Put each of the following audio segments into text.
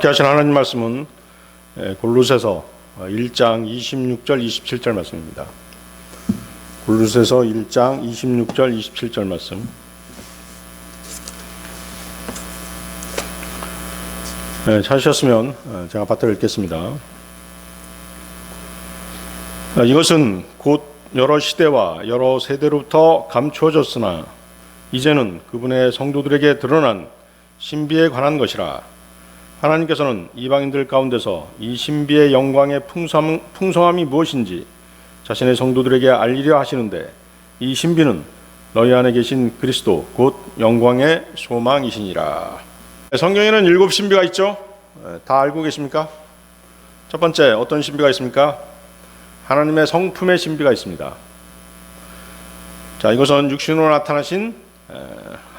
이렇게 하신 하나님 말씀은 골로새서 1장 26절 27절 말씀입니다. 골로새서 1장 26절 27절 말씀. 찾으셨으면 제가 받들어 읽겠습니다. 이것은 곧 여러 시대와 여러 세대로부터 감추어졌으나 이제는 그분의 성도들에게 드러난 신비에 관한 것이라. 하나님께서는 이방인들 가운데서 이 신비의 영광의 풍성함이 무엇인지 자신의 성도들에게 알리려 하시는데, 이 신비는 너희 안에 계신 그리스도 곧 영광의 소망이시니라. 성경에는 7 신비가 있죠. 다 알고 계십니까? 첫 번째, 어떤 신비가 있습니까? 하나님의 성품의 신비가 있습니다. 자, 이것은 육신으로 나타나신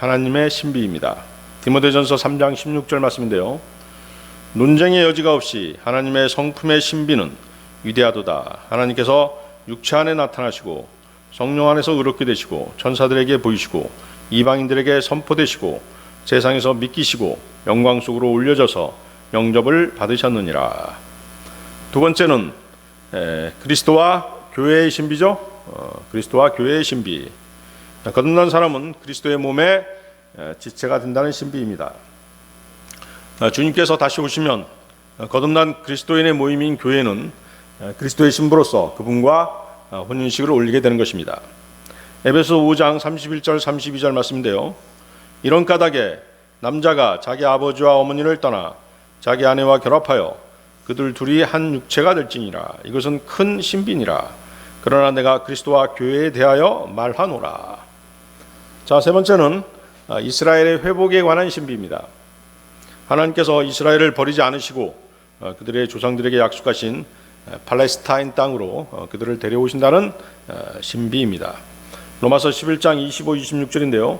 하나님의 신비입니다. 디모데전서 3장 16절 말씀인데요. 논쟁의 여지가 없이 하나님의 성품의 신비는 위대하도다. 하나님께서 육체 안에 나타나시고 성령 안에서 의롭게 되시고 천사들에게 보이시고 이방인들에게 선포되시고 세상에서 믿기시고 영광 속으로 올려져서 영접을 받으셨느니라. 두 번째는 그리스도와 교회의 신비죠. 그리스도와 교회의 신비. 거듭난 사람은 그리스도의 몸의 지체가 된다는 신비입니다. 주님께서 다시 오시면 거듭난 그리스도인의 모임인 교회는 그리스도의 신부로서 그분과 혼인식을 올리게 되는 것입니다. 에베소 5장 31절 32절 말씀인데요. 이런 까닭에 남자가 자기 아버지와 어머니를 떠나 자기 아내와 결합하여 그들 둘이 한 육체가 될지니라. 이것은 큰 신비니라. 그러나 내가 그리스도와 교회에 대하여 말하노라. 자, 세 번째는 이스라엘의 회복에 관한 신비입니다. 하나님께서 이스라엘을 버리지 않으시고 그들의 조상들에게 약속하신 팔레스타인 땅으로 그들을 데려오신다는 신비입니다. 로마서 11장 25, 26절인데요.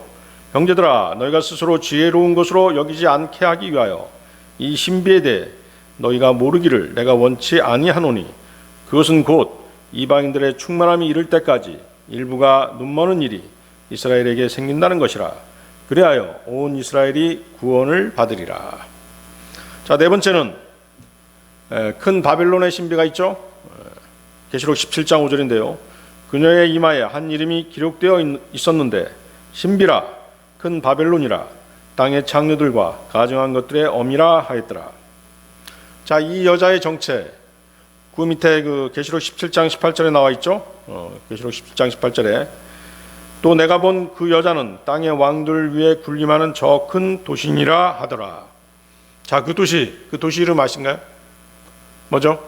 형제들아, 너희가 스스로 지혜로운 것으로 여기지 않게 하기 위하여 이 신비에 대해 너희가 모르기를 내가 원치 아니하노니, 그것은 곧 이방인들의 충만함이 이를 때까지 일부가 눈머는 일이 이스라엘에게 생긴다는 것이라. 그리하여 온 이스라엘이 구원을 받으리라. 자, 네 번째는 큰 바벨론의 신비가 있죠. 계시록 17장 5절인데요. 그녀의 이마에 한 이름이 기록되어 있었는데 신비라, 큰 바벨론이라, 땅의 창녀들과 가증한 것들의 어미라 하였더라. 자, 이 여자의 정체, 그 밑에 계시록 17장 18절에 나와 있죠. 계시록 17장 18절에 또 내가 본 그 여자는 땅의 왕들 위에 군림하는 저 큰 도시니라 하더라. 자, 그 도시 이름 아신가요? 뭐죠?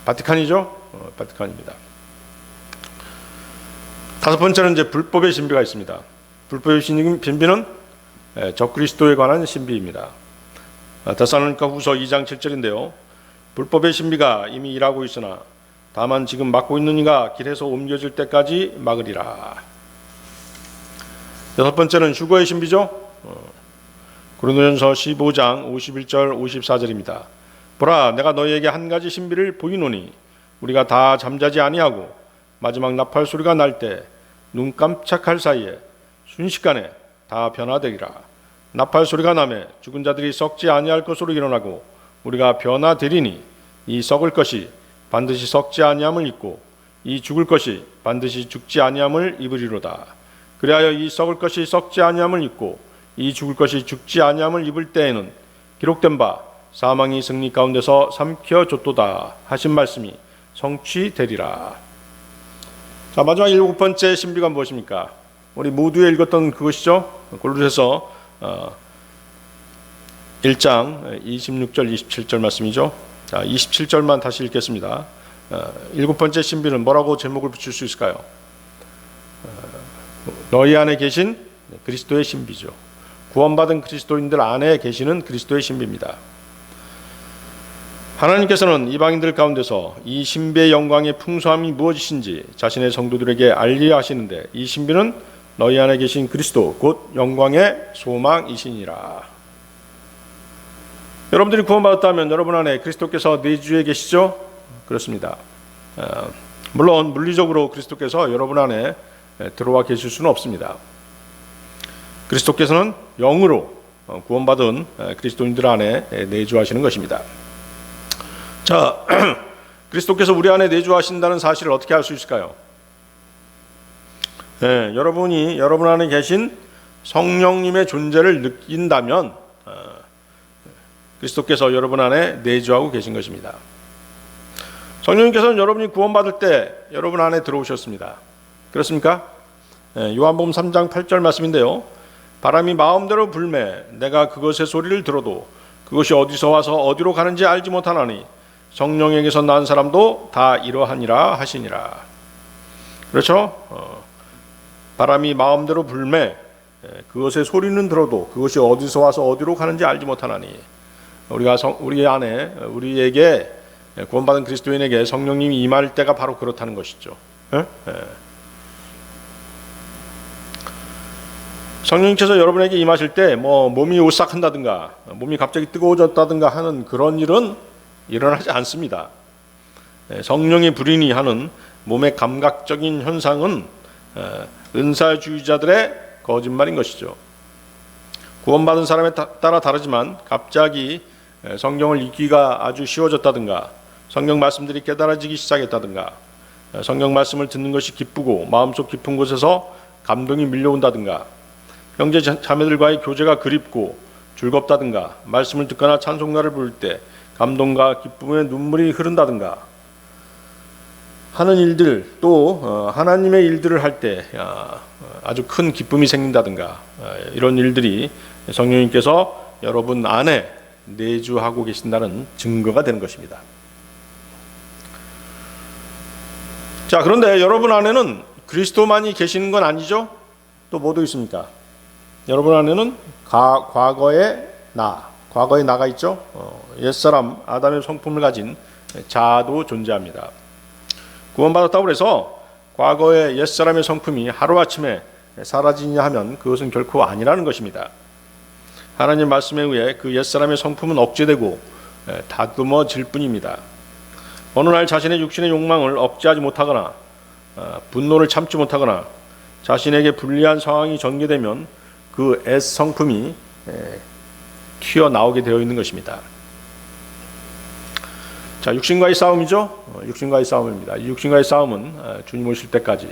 바티칸이죠? 바티칸입니다. 다섯 번째는 이제 불법의 신비가 있습니다. 불법의 신비는 적그리스도에 관한 신비입니다. 데살로니가 후서 2장 7절인데요. 불법의 신비가 이미 일하고 있으나 다만 지금 막고 있는 이가 길에서 옮겨질 때까지 막으리라. 여섯 번째는 휴거의 신비죠. 고린도전서 15장 51절 54절입니다. 보라, 내가 너희에게 한 가지 신비를 보이노니 우리가 다 잠자지 아니하고 마지막 나팔 소리가 날 때 눈 깜짝할 사이에 순식간에 다 변화되리라. 나팔 소리가 나매 죽은 자들이 썩지 아니할 것으로 일어나고 우리가 변화되리니 이 썩을 것이 반드시 썩지 아니함을 입고 이 죽을 것이 반드시 죽지 아니함을 입으리로다. 그리하여 이 썩을 것이 썩지 아니함을 입고 이 죽을 것이 죽지 아니함을 입을 때에는 기록된 바 사망이 승리 가운데서 삼켜졌도다 하신 말씀이 성취되리라. 자, 마지막 7번째 신비가 무엇입니까? 우리 모두에 읽었던 그것이죠. 골로새서 1장 26절 27절 말씀이죠. 자, 27절만 다시 읽겠습니다. 7번째 신비는 뭐라고 제목을 붙일 수 있을까요? 너희 안에 계신 그리스도의 신비죠. 구원받은 그리스도인들 안에 계시는 그리스도의 신비입니다. 하나님께서는 이방인들 가운데서 이 신비의 영광의 풍성함이 무엇이신지 자신의 성도들에게 알리려 하시는데, 이 신비는 너희 안에 계신 그리스도 곧 영광의 소망이시니라. 여러분들이 구원받았다면 여러분 안에 그리스도께서 내주에 계시죠? 그렇습니다. 물론 물리적으로 그리스도께서 여러분 안에 들어와 계실 수는 없습니다. 그리스도께서는 영으로 구원받은 그리스도인들 안에 내주하시는 것입니다. 자, 그리스도께서 우리 안에 내주하신다는 사실을 어떻게 알 수 있을까요? 여러분이 여러분 안에 계신 성령님의 존재를 느낀다면 그리스도께서 여러분 안에 내주하고 계신 것입니다. 성령님께서는 여러분이 구원받을 때 여러분 안에 들어오셨습니다. 그렇습니까? 요한복음 3장 8절 말씀인데요. 바람이 마음대로 불매 내가 그것의 소리를 들어도 그것이 어디서 와서 어디로 가는지 알지 못하나니 성령에게서 난 사람도 다 이러하니라 하시니라. 그렇죠? 바람이 마음대로 불매 그것의 소리는 들어도 그것이 어디서 와서 어디로 가는지 알지 못하나니 우리 안에 우리에게 구원받은 그리스도인에게 성령님이 임할 때가 바로 그렇다는 것이죠. 성령님께서 여러분에게 임하실 때 몸이 오싹한다든가 몸이 갑자기 뜨거워졌다든가 하는 그런 일은 일어나지 않습니다. 성령의 불인이 하는 몸의 감각적인 현상은 은사주의자들의 거짓말인 것이죠. 구원받은 사람에 따라 다르지만 갑자기 성경을 읽기가 아주 쉬워졌다든가 성경 말씀들이 깨달아지기 시작했다든가 성경 말씀을 듣는 것이 기쁘고 마음속 깊은 곳에서 감동이 밀려온다든가 형제 자매들과의 교제가 그립고 즐겁다든가 말씀을 듣거나 찬송가를 부를 때 감동과 기쁨의 눈물이 흐른다든가 하는 일들 또 하나님의 일들을 할 때 아주 큰 기쁨이 생긴다든가 이런 일들이 성령님께서 여러분 안에 내주하고 계신다는 증거가 되는 것입니다. 자, 그런데 여러분 안에는 그리스도만이 계시는 건 아니죠? 또 뭐도 있습니까? 여러분 안에는 과거의 나가 있죠? 옛사람 아담의 성품을 가진 자아도 존재합니다. 구원받았다고 해서 과거의 옛사람의 성품이 하루아침에 사라지냐 하면 그것은 결코 아니라는 것입니다. 하나님 말씀에 의해 그 옛사람의 성품은 억제되고 다듬어질 뿐입니다. 어느 날 자신의 육신의 욕망을 억제하지 못하거나 분노를 참지 못하거나 자신에게 불리한 상황이 전개되면 그 옛 성품이 튀어나오게 되어 있는 것입니다. 자, 육신과의 싸움이죠. 육신과의 싸움입니다. 이 육신과의 싸움은 주님 오실 때까지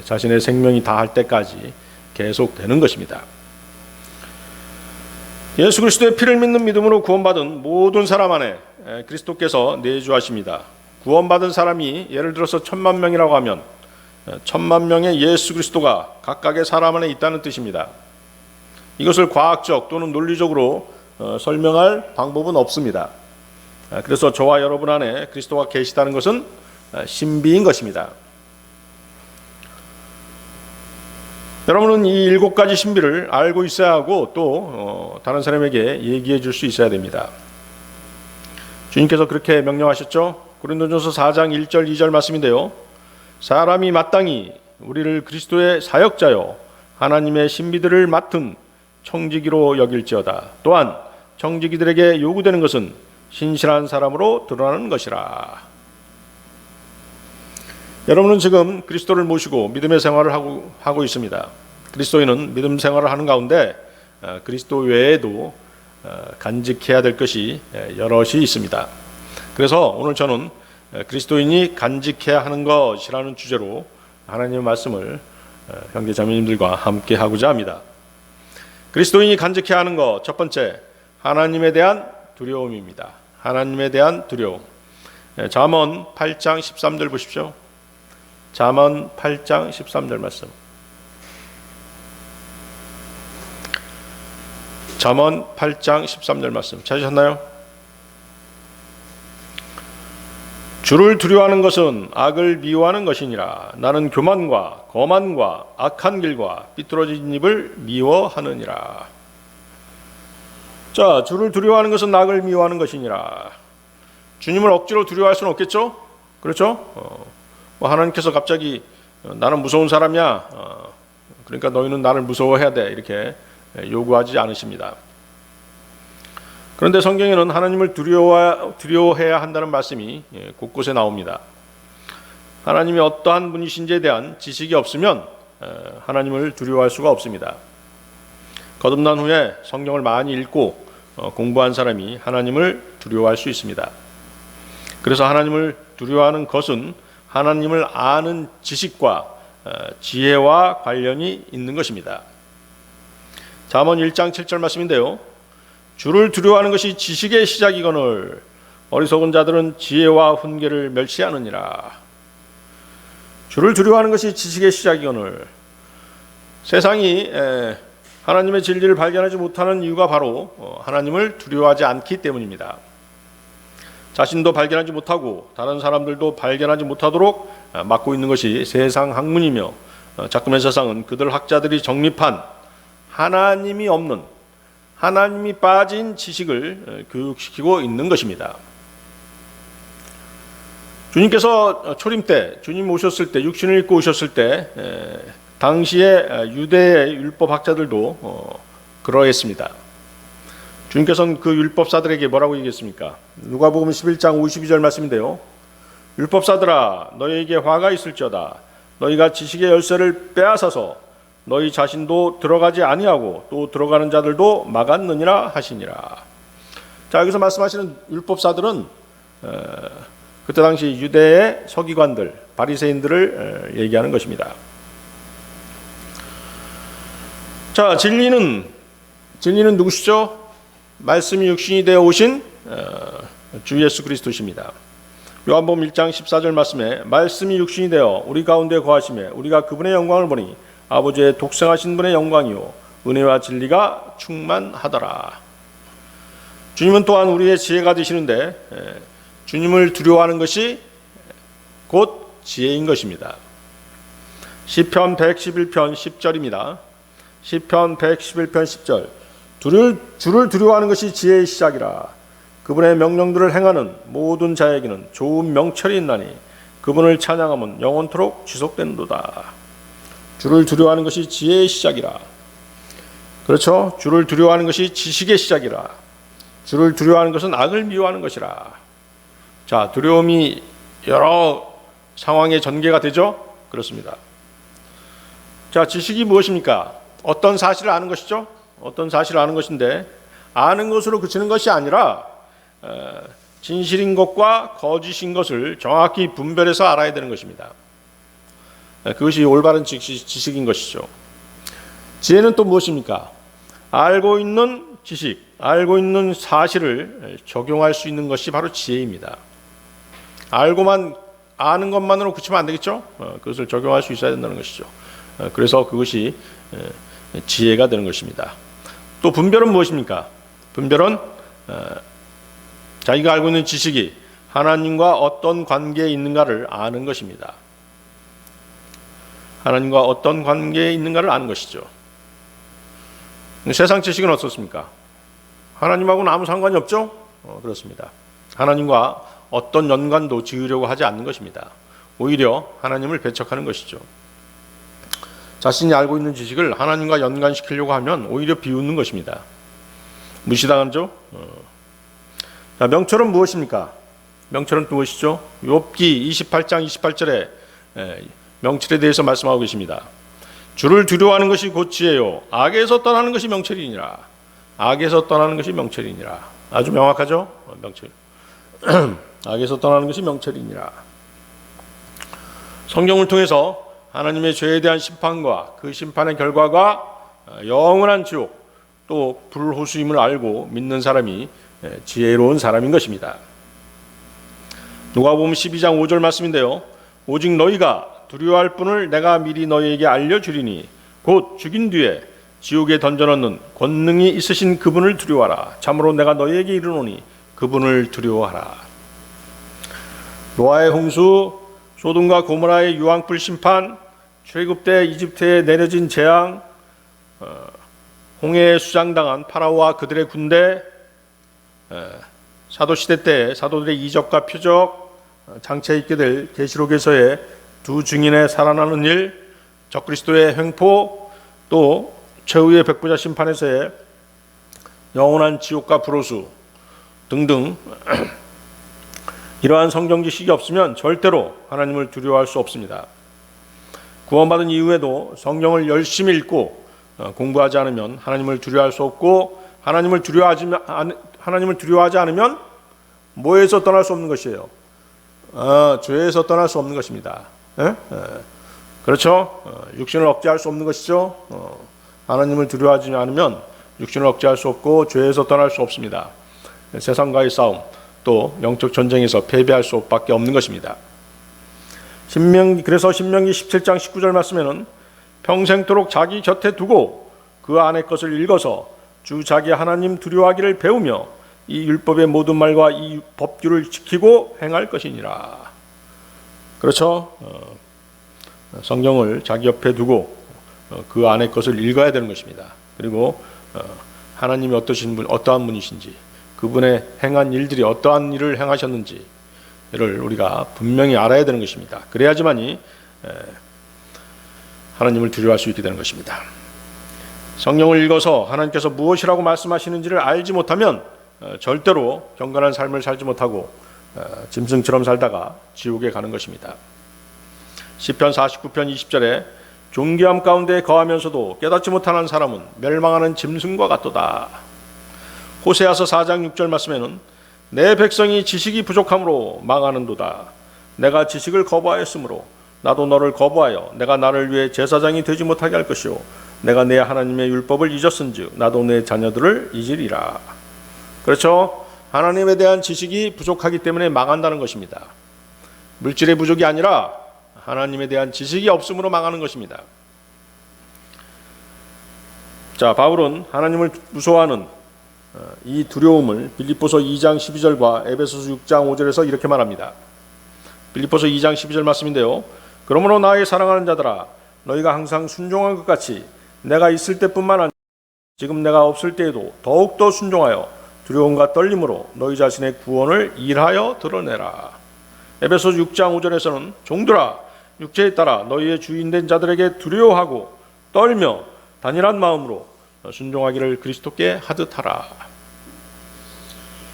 자신의 생명이 다할 때까지 계속되는 것입니다. 예수 그리스도의 피를 믿는 믿음으로 구원받은 모든 사람 안에 그리스도께서 내주하십니다. 구원받은 사람이 예를 들어서 1000만 명이라고 하면 1000만 명의 예수 그리스도가 각각의 사람 안에 있다는 뜻입니다. 이것을 과학적 또는 논리적으로 설명할 방법은 없습니다. 그래서 저와 여러분 안에 그리스도가 계시다는 것은 신비인 것입니다. 여러분은 이 7가지 신비를 알고 있어야 하고 또 다른 사람에게 얘기해 줄 수 있어야 됩니다. 주님께서 그렇게 명령하셨죠. 고린도전서 4장 1절 2절 말씀인데요. 사람이 마땅히 우리를 그리스도의 사역자요 하나님의 신비들을 맡은 청지기로 여길지어다. 또한 청지기들에게 요구되는 것은 신실한 사람으로 드러나는 것이라. 여러분은 지금 그리스도를 모시고 믿음의 생활을 하고 있습니다. 그리스도인은 믿음 생활을 하는 가운데 그리스도 외에도 간직해야 될 것이 여럿이 있습니다. 그래서 오늘 저는 그리스도인이 간직해야 하는 것이라는 주제로 하나님의 말씀을 형제 자매님들과 함께 하고자 합니다. 그리스도인이 간직해야 하는 것, 첫 번째, 하나님에 대한 두려움입니다. 하나님에 대한 두려움. 잠언 8장 13절 보십시오. 잠언 8장 13절 말씀. 잠언 8장 13절 말씀 찾으셨나요? 주를 두려워하는 것은 악을 미워하는 것이니라. 나는 교만과 거만과 악한 길과 삐뚤어진 입을 미워하느니라. 자, 주를 두려워하는 것은 악을 미워하는 것이니라. 주님을 억지로 두려워할 수는 없겠죠? 그렇죠? 하나님께서 갑자기 나는 무서운 사람이야. 그러니까 너희는 나를 무서워해야 돼. 이렇게 요구하지 않으십니다. 그런데 성경에는 하나님을 두려워해야 한다는 말씀이 곳곳에 나옵니다. 하나님이 어떠한 분이신지에 대한 지식이 없으면 하나님을 두려워할 수가 없습니다. 거듭난 후에 성경을 많이 읽고 공부한 사람이 하나님을 두려워할 수 있습니다. 그래서 하나님을 두려워하는 것은 하나님을 아는 지식과 지혜와 관련이 있는 것입니다. 잠언 1장 7절 말씀인데요. 주를 두려워하는 것이 지식의 시작이거늘 어리석은 자들은 지혜와 훈계를 멸시하느니라. 주를 두려워하는 것이 지식의 시작이거늘. 세상이 하나님의 진리를 발견하지 못하는 이유가 바로 하나님을 두려워하지 않기 때문입니다. 자신도 발견하지 못하고 다른 사람들도 발견하지 못하도록 막고 있는 것이 세상 학문이며, 자꾸만 세상은 그들 학자들이 정립한 하나님이 없는, 하나님이 빠진 지식을 교육시키고 있는 것입니다. 주님께서 초림 때, 주님 오셨을 때, 육신을 입고 오셨을 때 당시에 유대의 율법학자들도 그러했습니다. 주님께서는 그 율법사들에게 뭐라고 얘기했습니까? 누가복음 11장 52절 말씀인데요. 율법사들아, 너희에게 화가 있을지어다. 너희가 지식의 열쇠를 빼앗아서 너희 자신도 들어가지 아니하고 또 들어가는 자들도 막았느니라 하시니라. 자, 여기서 말씀하시는 율법사들은 그때 당시 유대의 서기관들, 바리새인들을 얘기하는 것입니다. 자, 진리는 누구시죠? 말씀이 육신이 되어 오신 주 예수 그리스도십니다. 요한복음 1장 14절 말씀에 말씀이 육신이 되어 우리 가운데 거하심에 우리가 그분의 영광을 보니 아버지의 독생하신 분의 영광이요 은혜와 진리가 충만하더라. 주님은 또한 우리의 지혜가 되시는데 주님을 두려워하는 것이 곧 지혜인 것입니다. 시편 111편 10절입니다. 시편 111편 10절. 주를 두려워하는 것이 지혜의 시작이라. 그분의 명령들을 행하는 모든 자에게는 좋은 명철이 있나니 그분을 찬양하면 영원토록 지속되는도다. 주를 두려워하는 것이 지혜의 시작이라. 그렇죠? 주를 두려워하는 것이 지식의 시작이라. 주를 두려워하는 것은 악을 미워하는 것이라. 자, 두려움이 여러 상황에 전개가 되죠? 그렇습니다. 자, 지식이 무엇입니까? 어떤 사실을 아는 것이죠? 어떤 사실을 아는 것인데, 아는 것으로 그치는 것이 아니라 진실인 것과 거짓인 것을 정확히 분별해서 알아야 되는 것입니다. 그것이 올바른 지식인 것이죠. 지혜는 또 무엇입니까? 알고 있는 지식, 알고 있는 사실을 적용할 수 있는 것이 바로 지혜입니다. 아는 것만으로 그치면 안 되겠죠? 그것을 적용할 수 있어야 된다는 것이죠. 그래서 그것이 지혜가 되는 것입니다. 또 분별은 무엇입니까? 분별은 자기가 알고 있는 지식이 하나님과 어떤 관계에 있는가를 아는 것입니다. 하나님과 어떤 관계에 있는가를 아는 것이죠. 세상 지식은 어떻습니까? 하나님하고는 아무 상관이 없죠? 그렇습니다. 하나님과 어떤 연관도 지으려고 하지 않는 것입니다. 오히려 하나님을 배척하는 것이죠. 자신이 알고 있는 지식을 하나님과 연관시키려고 하면 오히려 비웃는 것입니다. 무시당하죠? 자, 명철은 무엇입니까? 명철은 무엇이죠? 욥기 28장 28절에 명철에 대해서 말씀하고 계십니다. 주를 두려워하는 것이 곧 지혜요 악에서 떠나는 것이 명철이니라. 악에서 떠나는 것이 명철이니라. 아주 명확하죠? 명철. 악에서 떠나는 것이 명철이니라. 성경을 통해서 하나님의 죄에 대한 심판과 그 심판의 결과가 영원한 지옥 또 불호수임을 알고 믿는 사람이 지혜로운 사람인 것입니다. 누가복음 12장 5절 말씀인데요. 오직 너희가 두려워할 분을 내가 미리 너희에게 알려주리니 곧 죽인 뒤에 지옥에 던져넣는 권능이 있으신 그분을 두려워하라. 참으로 내가 너희에게 이르노니 그분을 두려워하라. 노아의 홍수, 소돔과 고모라의 유황불 심판, 출애굽 때 이집트에 내려진 재앙, 홍해에 수장당한 파라오와 그들의 군대, 사도시대 때 사도들의 이적과 표적, 장차에 있게 될 계시록에서의 두 증인의 살아나는 일, 적그리스도의 횡포, 또 최후의 백부자 심판에서의 영원한 지옥과 불호수 등등 이러한 성경 지식이 없으면 절대로 하나님을 두려워할 수 없습니다. 구원받은 이후에도 성경을 열심히 읽고 공부하지 않으면 하나님을 두려워할 수 없고, 하나님을 두려워하지 않으면 뭐에서 떠날 수 없는 것이에요? 죄에서 떠날 수 없는 것입니다. 그렇죠? 육신을 억제할 수 없는 것이죠. 하나님을 두려워하지 않으면 육신을 억제할 수 없고 죄에서 떠날 수 없습니다. 세상과의 싸움, 또 영적 전쟁에서 패배할 수밖에 없는 것입니다. 그래서 신명기 17장 19절 말씀에는 평생토록 자기 곁에 두고 그 안의 것을 읽어서 주 자기 하나님 두려워하기를 배우며 이 율법의 모든 말과 이 법규를 지키고 행할 것이니라. 그렇죠? 성경을 자기 옆에 두고 그 안의 것을 읽어야 되는 것입니다. 그리고 하나님이 어떠한 분이신지, 그분의 행한 일들이 어떠한 일을 행하셨는지를 우리가 분명히 알아야 되는 것입니다. 그래야지만이 하나님을 두려워할 수 있게 되는 것입니다. 성경을 읽어서 하나님께서 무엇이라고 말씀하시는지를 알지 못하면 절대로 경건한 삶을 살지 못하고 짐승처럼 살다가 지옥에 가는 것입니다. 시편 49편 20절에 존귀함 가운데 거하면서도 깨닫지 못하는 사람은 멸망하는 짐승과 같도다. 호세아서 4장 6절 말씀에는 내 백성이 지식이 부족함으로 망하는도다. 내가 지식을 거부하였으므로 나도 너를 거부하여 내가 나를 위해 제사장이 되지 못하게 할 것이요 내가 내 하나님의 율법을 잊었은즉 나도 내 자녀들을 잊으리라. 그렇죠? 하나님에 대한 지식이 부족하기 때문에 망한다는 것입니다. 물질의 부족이 아니라 하나님에 대한 지식이 없음으로 망하는 것입니다. 자, 바울은 하나님을 무서워하는 이 두려움을 빌립보서 2장 12절과 에베소서 6장 5절에서 이렇게 말합니다. 빌립보서 2장 12절 말씀인데요. 그러므로 나의 사랑하는 자들아, 너희가 항상 순종한 것 같이 내가 있을 때뿐만 아니라 지금 내가 없을 때에도 더욱더 순종하여 두려움과 떨림으로 너희 자신의 구원을 일하여 드러내라. 에베소서 6장 5절에서는 종들아, 육체에 따라 너희의 주인된 자들에게 두려워하고 떨며 단일한 마음으로 순종하기를 그리스도께 하듯 하라.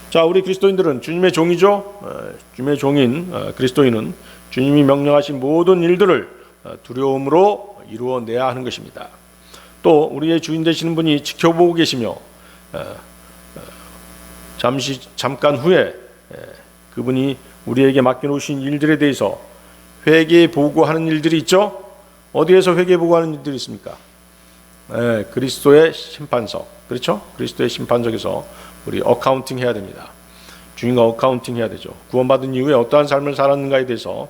자, 우리 그리스도인들은 주님의 종이죠. 주님의 종인 그리스도인은 주님이 명령하신 모든 일들을 두려움으로 이루어내야 하는 것입니다. 또 우리의 주인 되시는 분이 지켜보고 계시며 잠깐 후에 그분이 우리에게 맡겨놓으신 일들에 대해서 회개 보고하는 일들이 있죠. 어디에서 회개 보고하는 일들이 있습니까? 그리스도의 심판석, 그렇죠? 그리스도의 심판석에서 우리 어카운팅 해야 됩니다. 주님과 어카운팅 해야 되죠. 구원받은 이후에 어떠한 삶을 살았는가에 대해서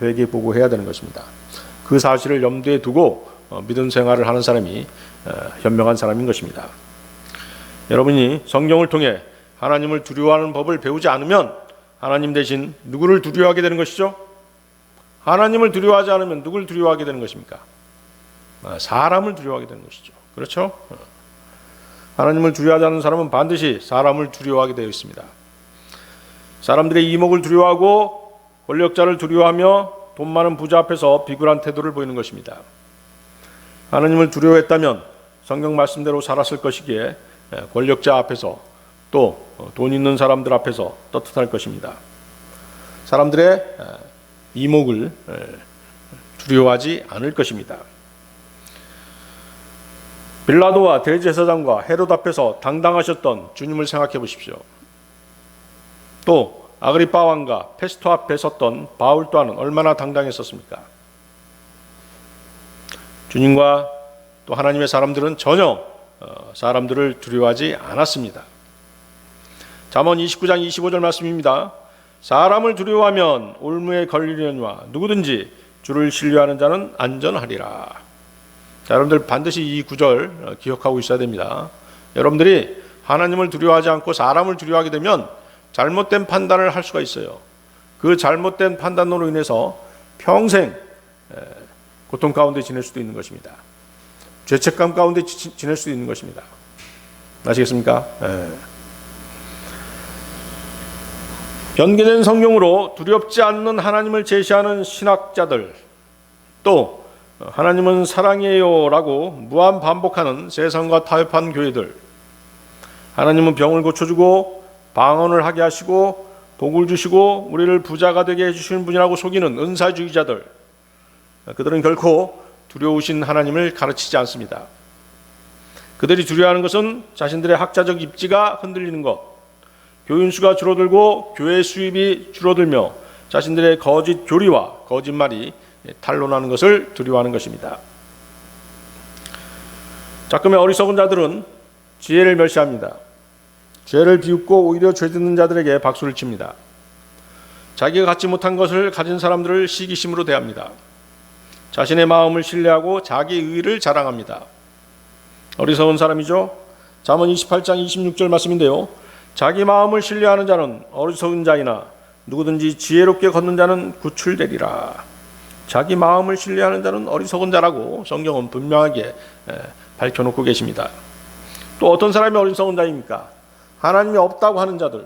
회개 보고해야 되는 것입니다. 그 사실을 염두에 두고 믿음 생활을 하는 사람이 현명한 사람인 것입니다. 여러분이 성경을 통해 하나님을 두려워하는 법을 배우지 않으면 하나님 대신 누구를 두려워하게 되는 것이죠? 하나님을 두려워하지 않으면 누구를 두려워하게 되는 것입니까? 사람을 두려워하게 되는 것이죠. 그렇죠? 하나님을 두려워하지 않는 사람은 반드시 사람을 두려워하게 되어 있습니다. 사람들의 이목을 두려워하고 권력자를 두려워하며 돈 많은 부자 앞에서 비굴한 태도를 보이는 것입니다. 하나님을 두려워했다면 성경 말씀대로 살았을 것이기에 권력자 앞에서 또 돈 있는 사람들 앞에서 떳떳할 것입니다. 사람들의 이목을 두려워하지 않을 것입니다. 빌라도와 대제사장과 헤롯 앞에서 당당하셨던 주님을 생각해 보십시오. 또 아그리파 왕과 페스토 앞에 섰던 바울 또한 얼마나 당당했었습니까? 주님과 또 하나님의 사람들은 전혀 사람들을 두려워하지 않았습니다. 잠언 29장 25절 말씀입니다. 사람을 두려워하면 올무에 걸리려니와 누구든지 주를 신뢰하는 자는 안전하리라. 자, 여러분들 반드시 이 구절 기억하고 있어야 됩니다. 여러분들이 하나님을 두려워하지 않고 사람을 두려워하게 되면 잘못된 판단을 할 수가 있어요. 그 잘못된 판단으로 인해서 평생 고통 가운데 지낼 수도 있는 것입니다. 죄책감 가운데 지낼 수도 있는 것입니다. 아시겠습니까? 변개된 성경으로 두렵지 않는 하나님을 제시하는 신학자들, 또 하나님은 사랑이에요 라고 무한 반복하는 세상과 타협한 교회들, 하나님은 병을 고쳐주고 방언을 하게 하시고 복을 주시고 우리를 부자가 되게 해주시는 분이라고 속이는 은사주의자들, 그들은 결코 두려우신 하나님을 가르치지 않습니다. 그들이 두려워하는 것은 자신들의 학자적 입지가 흔들리는 것, 교인 수가 줄어들고 교회 수입이 줄어들며 자신들의 거짓 교리와 거짓말이 탄로나는 것을 두려워하는 것입니다. 작금의 어리석은 자들은 지혜를 멸시합니다. 죄를 비웃고 오히려 죄 짓는 자들에게 박수를 칩니다. 자기가 갖지 못한 것을 가진 사람들을 시기심으로 대합니다. 자신의 마음을 신뢰하고 자기 의를 자랑합니다. 어리석은 사람이죠. 잠언 28장 26절 말씀인데요. 자기 마음을 신뢰하는 자는 어리석은 자이나 누구든지 지혜롭게 걷는 자는 구출되리라. 자기 마음을 신뢰하는 자는 어리석은 자라고 성경은 분명하게 밝혀놓고 계십니다. 또 어떤 사람이 어리석은 자입니까? 하나님이 없다고 하는 자들,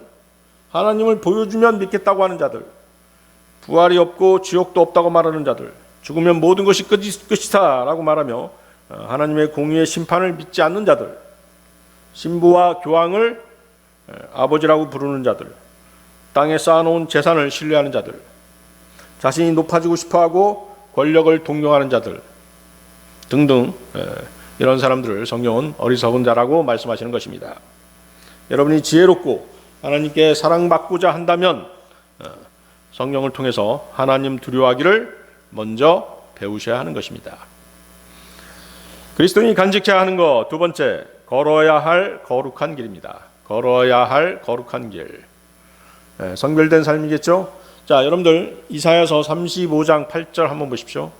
하나님을 보여주면 믿겠다고 하는 자들, 부활이 없고 지옥도 없다고 말하는 자들, 죽으면 모든 것이 끝이다 라고 말하며 하나님의 공의의 심판을 믿지 않는 자들, 신부와 교황을 아버지라고 부르는 자들, 땅에 쌓아놓은 재산을 신뢰하는 자들, 자신이 높아지고 싶어하고 권력을 동경하는 자들 등등, 이런 사람들을 성경은 어리석은 자라고 말씀하시는 것입니다. 여러분이 지혜롭고 하나님께 사랑받고자 한다면 성경을 통해서 하나님 두려워하기를 먼저 배우셔야 하는 것입니다. 그리스도인이 간직해야 하는 것, 두 번째, 걸어야 할 거룩한 길입니다. 걸어야 할 거룩한 길. 성별된 삶이겠죠? 자, 여러분들 이사야서 35장 8절 한번 보십시오.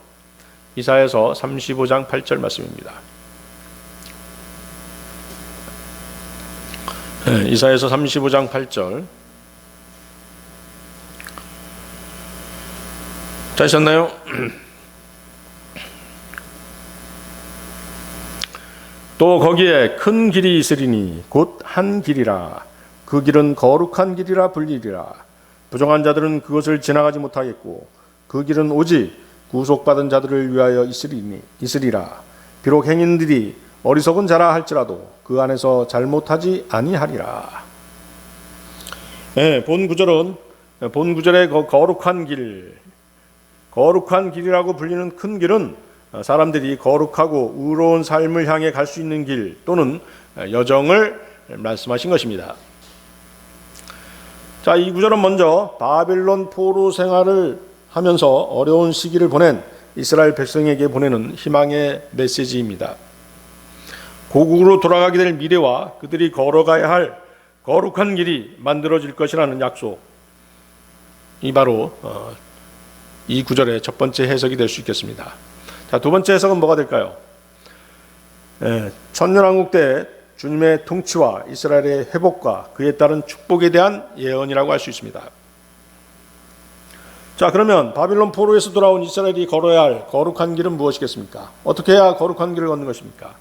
이사야서 35장 8절 말씀입니다. 이사야서 35장 8절. 찾으셨나요? 또 거기에 큰 길이 있으리니 곧 한 길이라. 그 길은 거룩한 길이라 불리리라. 부정한 자들은 그것을 지나가지 못하겠고 그 길은 오직 구속받은 자들을 위하여 있으리라. 비록 행인들이 어리석은 자라 할지라도 그 안에서 잘못하지 아니하리라. 본 구절의 거룩한 길, 거룩한 길이라고 불리는 큰 길은 사람들이 거룩하고 의로운 삶을 향해 갈 수 있는 길 또는 여정을 말씀하신 것입니다. 자, 이 구절은 먼저 바빌론 포로 생활을 하면서 어려운 시기를 보낸 이스라엘 백성에게 보내는 희망의 메시지입니다. 고국으로 돌아가게 될 미래와 그들이 걸어가야 할 거룩한 길이 만들어질 것이라는 약속, 이 바로 이 구절의 첫 번째 해석이 될 수 있겠습니다. 자, 두 번째 해석은 뭐가 될까요? 천년왕국 때 주님의 통치와 이스라엘의 회복과 그에 따른 축복에 대한 예언이라고 할 수 있습니다. 자, 그러면 바빌론 포로에서 돌아온 이스라엘이 걸어야 할 거룩한 길은 무엇이겠습니까? 어떻게 해야 거룩한 길을 걷는 것입니까?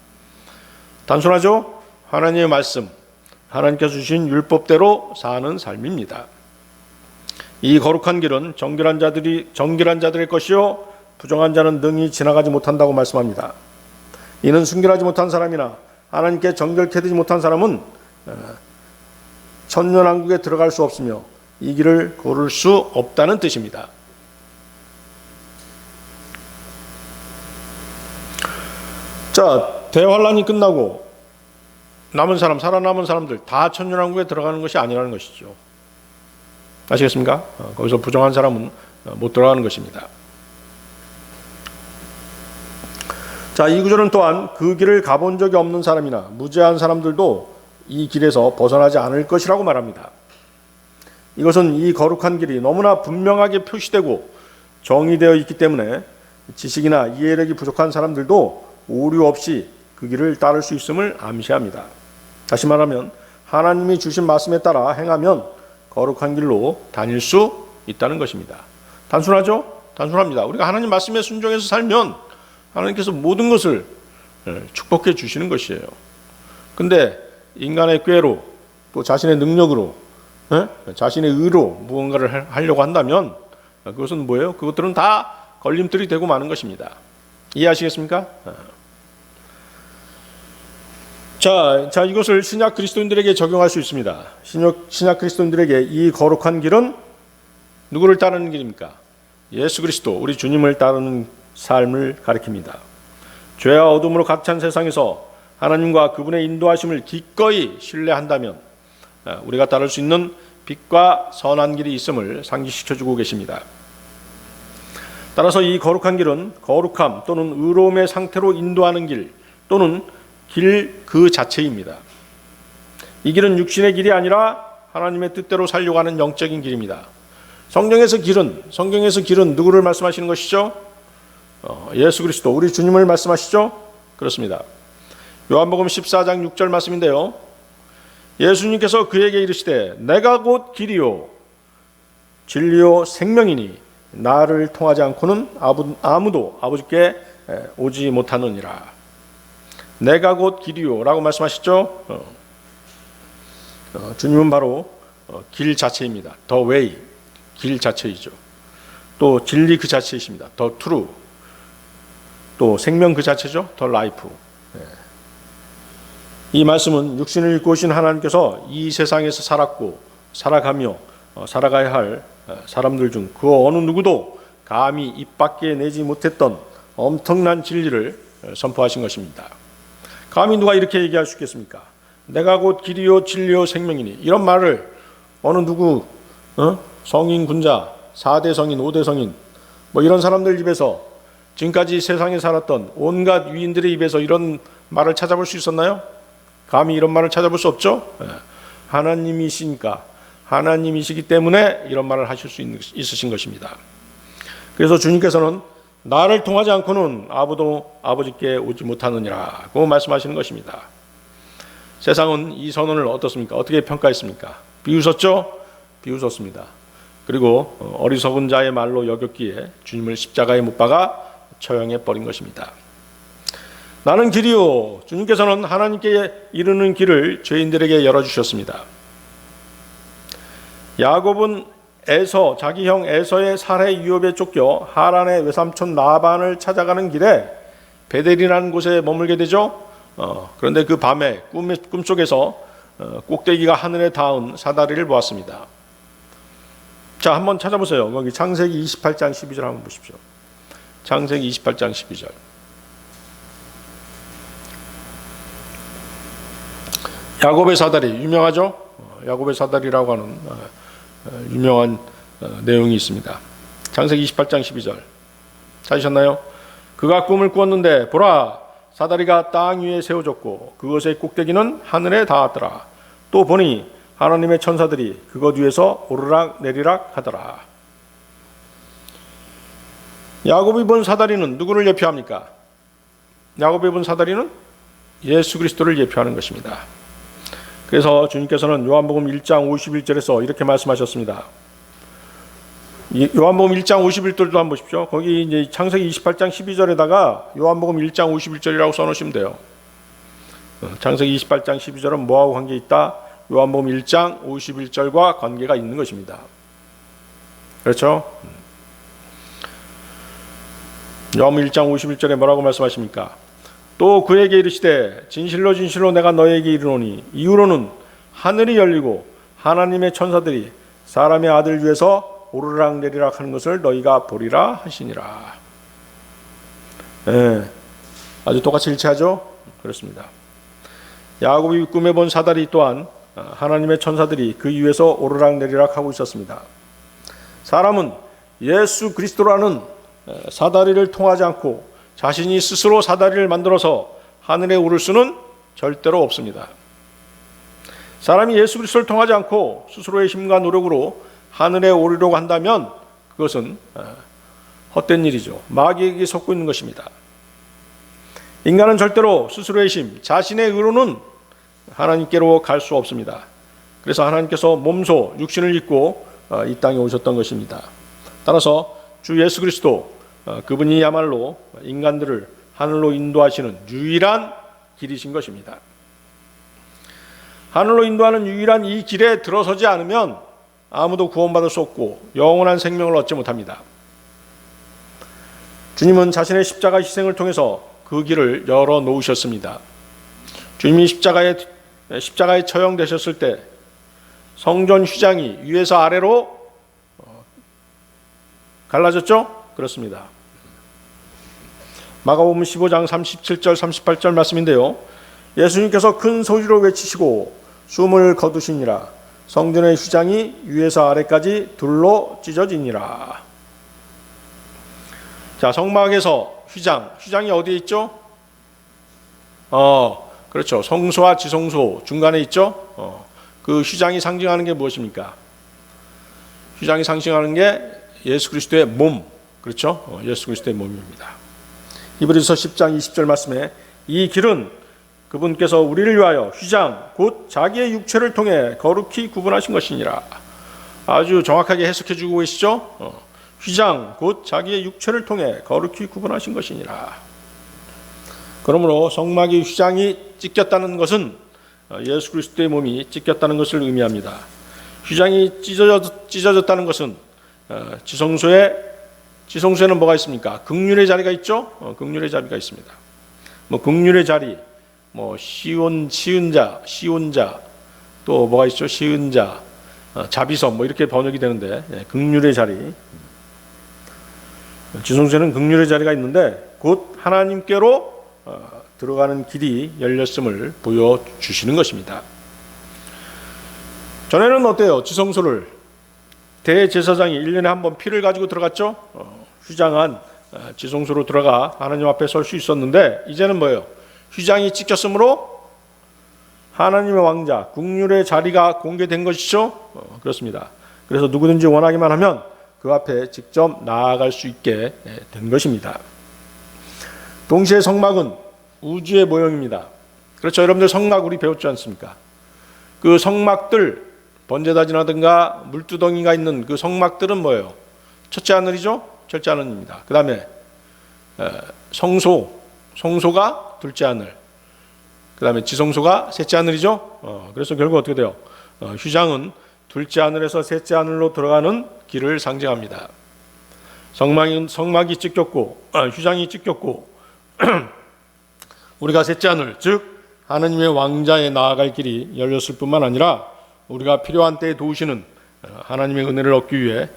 단순하죠? 하나님의 말씀, 하나님께서 주신 율법대로 사는 삶입니다. 이 거룩한 길은 정결한 자들의 것이요 부정한 자는 능히 지나가지 못한다고 말씀합니다. 이는 순결하지 못한 사람이나 하나님께 정결케 되지 못한 사람은 천년왕국에 들어갈 수 없으며 이 길을 걸을 수 없다는 뜻입니다. 자, 대환란이 끝나고 살아남은 사람들 다 천년왕국에 들어가는 것이 아니라는 것이죠. 아시겠습니까? 거기서 부정한 사람은 못 들어가는 것입니다. 자, 이 구절은 또한 그 길을 가본 적이 없는 사람이나 무죄한 사람들도 이 길에서 벗어나지 않을 것이라고 말합니다. 이것은 이 거룩한 길이 너무나 분명하게 표시되고 정의되어 있기 때문에 지식이나 이해력이 부족한 사람들도 오류 없이 그 길을 따를 수 있음을 암시합니다. 다시 말하면 하나님이 주신 말씀에 따라 행하면 거룩한 길로 다닐 수 있다는 것입니다. 단순하죠? 단순합니다. 우리가 하나님 말씀에 순종해서 살면 하나님께서 모든 것을 축복해 주시는 것이에요. 근데 인간의 꾀로 또 자신의 능력으로 자신의 의로 무언가를 하려고 한다면 그것은 뭐예요? 그것들은 다 걸림돌이 되고 마는 것입니다. 이해하시겠습니까? 자, 이것을 신약 그리스도인들에게 적용할 수 있습니다. 신약 그리스도인들에게 이 거룩한 길은 누구를 따르는 길입니까? 예수 그리스도, 우리 주님을 따르는 삶을 가리킵니다. 죄와 어둠으로 가득 찬 세상에서 하나님과 그분의 인도하심을 기꺼이 신뢰한다면 우리가 따를 수 있는 빛과 선한 길이 있음을 상기시켜주고 계십니다. 따라서 이 거룩한 길은 거룩함 또는 의로움의 상태로 인도하는 길 또는 길 그 자체입니다. 이 길은 육신의 길이 아니라 하나님의 뜻대로 살려고 하는 영적인 길입니다. 성경에서 길은 누구를 말씀하시는 것이죠? 예수 그리스도, 우리 주님을 말씀하시죠? 그렇습니다. 요한복음 14장 6절 말씀인데요. 예수님께서 그에게 이르시되 내가 곧 길이요 진리요 생명이니 나를 통하지 않고는 아무도 아버지께 오지 못하느니라. 내가 곧 길이요 라고 말씀하셨죠. 주님은 바로 길 자체입니다. The way, 길 자체이죠. 또 진리 그 자체이십니다. The true, 또 생명 그 자체죠. The life. 이 말씀은 육신을 입고 오신 하나님께서 이 세상에서 살았고 살아가며 살아가야 할 사람들 중 그 어느 누구도 감히 입 밖에 내지 못했던 엄청난 진리를 선포하신 것입니다. 감히 누가 이렇게 얘기할 수 있겠습니까? 내가 곧 길이요 진리요 생명이니. 이런 말을 어느 누구 성인 군자, 4대 성인, 5대 성인 뭐 이런 사람들 입에서, 지금까지 세상에 살았던 온갖 위인들의 입에서 이런 말을 찾아볼 수 있었나요? 감히 이런 말을 찾아볼 수 없죠. 하나님이시니까, 하나님이시기 때문에 이런 말을 하실 수 있으신 것입니다. 그래서 주님께서는 나를 통하지 않고는 아무도 아버지께 오지 못하느니라고 말씀하시는 것입니다. 세상은 이 선언을 어떻습니까? 어떻게 평가했습니까? 비웃었죠? 비웃었습니다. 그리고 어리석은 자의 말로 여겼기에 주님을 십자가에 못 박아 처형해 버린 것입니다. 나는 길이요. 주님께서는 하나님께 이르는 길을 죄인들에게 열어주셨습니다. 야곱은 자기 형 에서의 살해 위협에 쫓겨 하란의 외삼촌 라반을 찾아가는 길에 베델이라는 곳에 머물게 되죠. 그런데 그 밤에 꿈속에서 꼭대기가 하늘에 닿은 사다리를 보았습니다. 자, 한번 찾아보세요. 거기 창세기 28장 12절 한번 보십시오. 창세기 28장 12절. 야곱의 사다리 유명하죠? 야곱의 사다리라고 하는 유명한 내용이 있습니다. 창세기 28장 12절 찾으셨나요? 그가 꿈을 꾸었는데 보라, 사다리가 땅 위에 세워졌고 그것의 꼭대기는 하늘에 닿았더라. 또 보니 하나님의 천사들이 그것 위에서 오르락 내리락 하더라. 야곱이 본 사다리는 누구를 예표합니까? 야곱이 본 사다리는 예수 그리스도를 예표하는 것입니다. 그래서 주님께서는 요한복음 1장 51절에서 이렇게 말씀하셨습니다. 요한복음 1장 51절도 한번 보십시오. 거기 이제 창세기 28장 12절에다가 요한복음 1장 51절이라고 써놓으시면 돼요. 창세기 28장 12절은 뭐하고 관계 있다? 요한복음 1장 51절과 관계가 있는 것입니다. 그렇죠? 요한복음 1장 51절에 뭐라고 말씀하십니까? 또 그에게 이르시되 진실로 진실로 내가 너에게 이르노니 이후로는 하늘이 열리고 하나님의 천사들이 사람의 아들 위에서 오르락 내리락 하는 것을 너희가 보리라 하시니라. 아주 똑같이 일치하죠? 그렇습니다. 야곱이 꿈에 본 사다리 또한 하나님의 천사들이 그 위에서 오르락 내리락 하고 있었습니다. 사람은 예수 그리스도라는 사다리를 통하지 않고 자신이 스스로 사다리를 만들어서 하늘에 오를 수는 절대로 없습니다. 사람이 예수 그리스도를 통하지 않고 스스로의 힘과 노력으로 하늘에 오르려고 한다면 그것은 헛된 일이죠. 마귀에게 속고 있는 것입니다. 인간은 절대로 스스로의 힘, 자신의 의로는 하나님께로 갈 수 없습니다. 그래서 하나님께서 몸소 육신을 입고 이 땅에 오셨던 것입니다. 따라서 주 예수 그리스도, 그분이야말로 인간들을 하늘로 인도하시는 유일한 길이신 것입니다. 하늘로 인도하는 유일한 이 길에 들어서지 않으면 아무도 구원받을 수 없고 영원한 생명을 얻지 못합니다. 주님은 자신의 십자가 희생을 통해서 그 길을 열어 놓으셨습니다. 주님이 십자가에 처형되셨을 때 성전 휘장이 위에서 아래로 갈라졌죠? 그렇습니다. 마가복음 15장 37절 38절 말씀인데요. 예수님께서 큰 소리로 외치시고 숨을 거두시니라. 성전의 휘장이 위에서 아래까지 둘로 찢어지니라. 자, 성막에서 휘장이 어디에 있죠? 그렇죠. 성소와 지성소 중간에 있죠. 그 휘장이 상징하는 게 무엇입니까? 휘장이 상징하는 게 예수 그리스도의 몸, 그렇죠? 예수 그리스도의 몸입니다. 히브리서 10장 20절 말씀에 이 길은 그분께서 우리를 위하여 휘장 곧 자기의 육체를 통해 거룩히 구분하신 것이니라. 아주 정확하게 해석해 주고 계시죠? 휘장 곧 자기의 육체를 통해 거룩히 구분하신 것이니라. 그러므로 성막이 휘장이 찢겼다는 것은 예수 그리스도의 몸이 찢겼다는 것을 의미합니다. 휘장이 찢어졌다는 것은 지성소에는 뭐가 있습니까? 긍휼의 자리가 있죠. 긍휼의 자리가 있습니다. 긍휼의 자리, 시온자, 또 뭐가 있죠? 시은자, 자비섬, 이렇게 번역이 되는데, 긍휼의 자리. 지성소에는 긍휼의 자리가 있는데 곧 하나님께로 들어가는 길이 열렸음을 보여주시는 것입니다. 전에는 어때요? 지성소를 대제사장이 1년에 한 번 피를 가지고 들어갔죠. 휘장한 지성소로 들어가 하나님 앞에 설 수 있었는데 이제는 뭐예요? 휘장이 찢겼으므로 하나님의 왕자 긍휼의 자리가 공개된 것이죠. 그렇습니다. 그래서 누구든지 원하기만 하면 그 앞에 직접 나아갈 수 있게 된 것입니다. 동시에 성막은 우주의 모형입니다. 그렇죠. 여러분들 성막 우리 배웠지 않습니까? 그 성막들, 번제단이라든가 물두덩이가 있는 그 성막들은 뭐예요? 첫째 하늘이죠. 첫째 하늘입니다. 그 다음에 성소가 둘째 하늘, 그 다음에 지성소가 셋째 하늘이죠. 그래서 결국 어떻게 돼요? 휘장은 둘째 하늘에서 셋째 하늘로 들어가는 길을 상징합니다. 성막이 찢겼고 휘장이 찢겼고 우리가 셋째 하늘, 즉 하나님의 왕자에 나아갈 길이 열렸을 뿐만 아니라 우리가 필요한 때에 도우시는 하나님의 은혜를 얻기 위해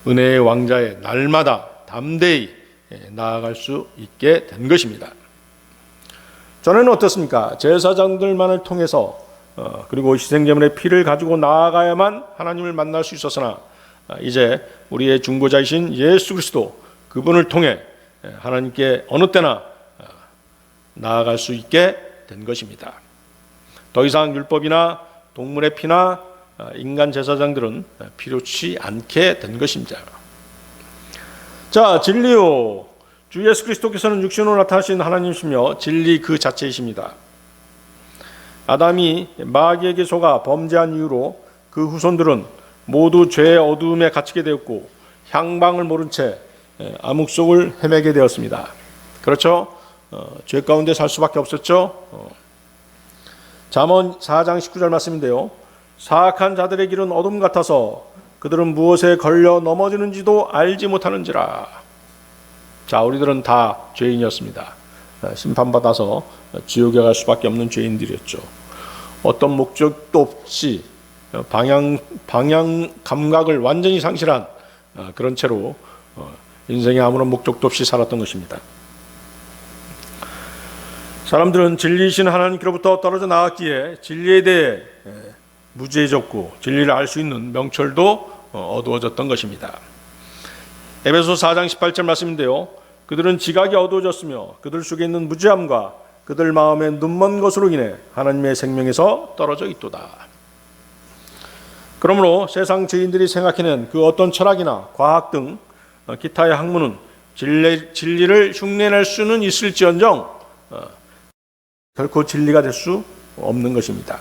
은혜의 왕자에 날마다 담대히 나아갈 수 있게 된 것입니다. 전에는 어떻습니까? 제사장들만을 통해서 그리고 희생제물의 피를 가지고 나아가야만 하나님을 만날 수 있었으나 이제 우리의 중보자이신 예수 그리스도 그분을 통해 하나님께 어느 때나 나아갈 수 있게 된 것입니다. 더 이상 율법이나 동물의 피나 인간 제사장들은 필요치 않게 된 것입니다. 자, 진리요. 주 예수 그리스도께서는 육신으로 나타나신 하나님이시며 진리 그 자체이십니다. 아담이 마귀에게 속아 범죄한 이후로 그 후손들은 모두 죄의 어두움에 갇히게 되었고 향방을 모른 채 암흑 속을 헤매게 되었습니다. 그렇죠? 죄 가운데 살 수밖에 없었죠. 잠언 4장 19절 말씀인데요. 사악한 자들의 길은 어둠 같아서 그들은 무엇에 걸려 넘어지는지도 알지 못하는지라. 자, 우리들은 다 죄인이었습니다. 심판받아서 지옥에 갈 수밖에 없는 죄인들이었죠. 어떤 목적도 없이 방향 감각을 완전히 상실한 그런 채로 인생에 아무런 목적도 없이 살았던 것입니다. 사람들은 진리이신 하나님께로부터 떨어져 나왔기에 진리에 대해 무지해졌고 진리를 알 수 있는 명철도 어두워졌던 것입니다. 에베소 4장 18절 말씀인데요. 그들은 지각이 어두워졌으며 그들 속에 있는 무지함과 그들 마음에 눈먼 것으로 인해 하나님의 생명에서 떨어져 있도다. 그러므로 세상 죄인들이 생각해낸 그 어떤 철학이나 과학 등 기타의 학문은 진리를 흉내낼 수는 있을지언정 결코 진리가 될 수 없는 것입니다.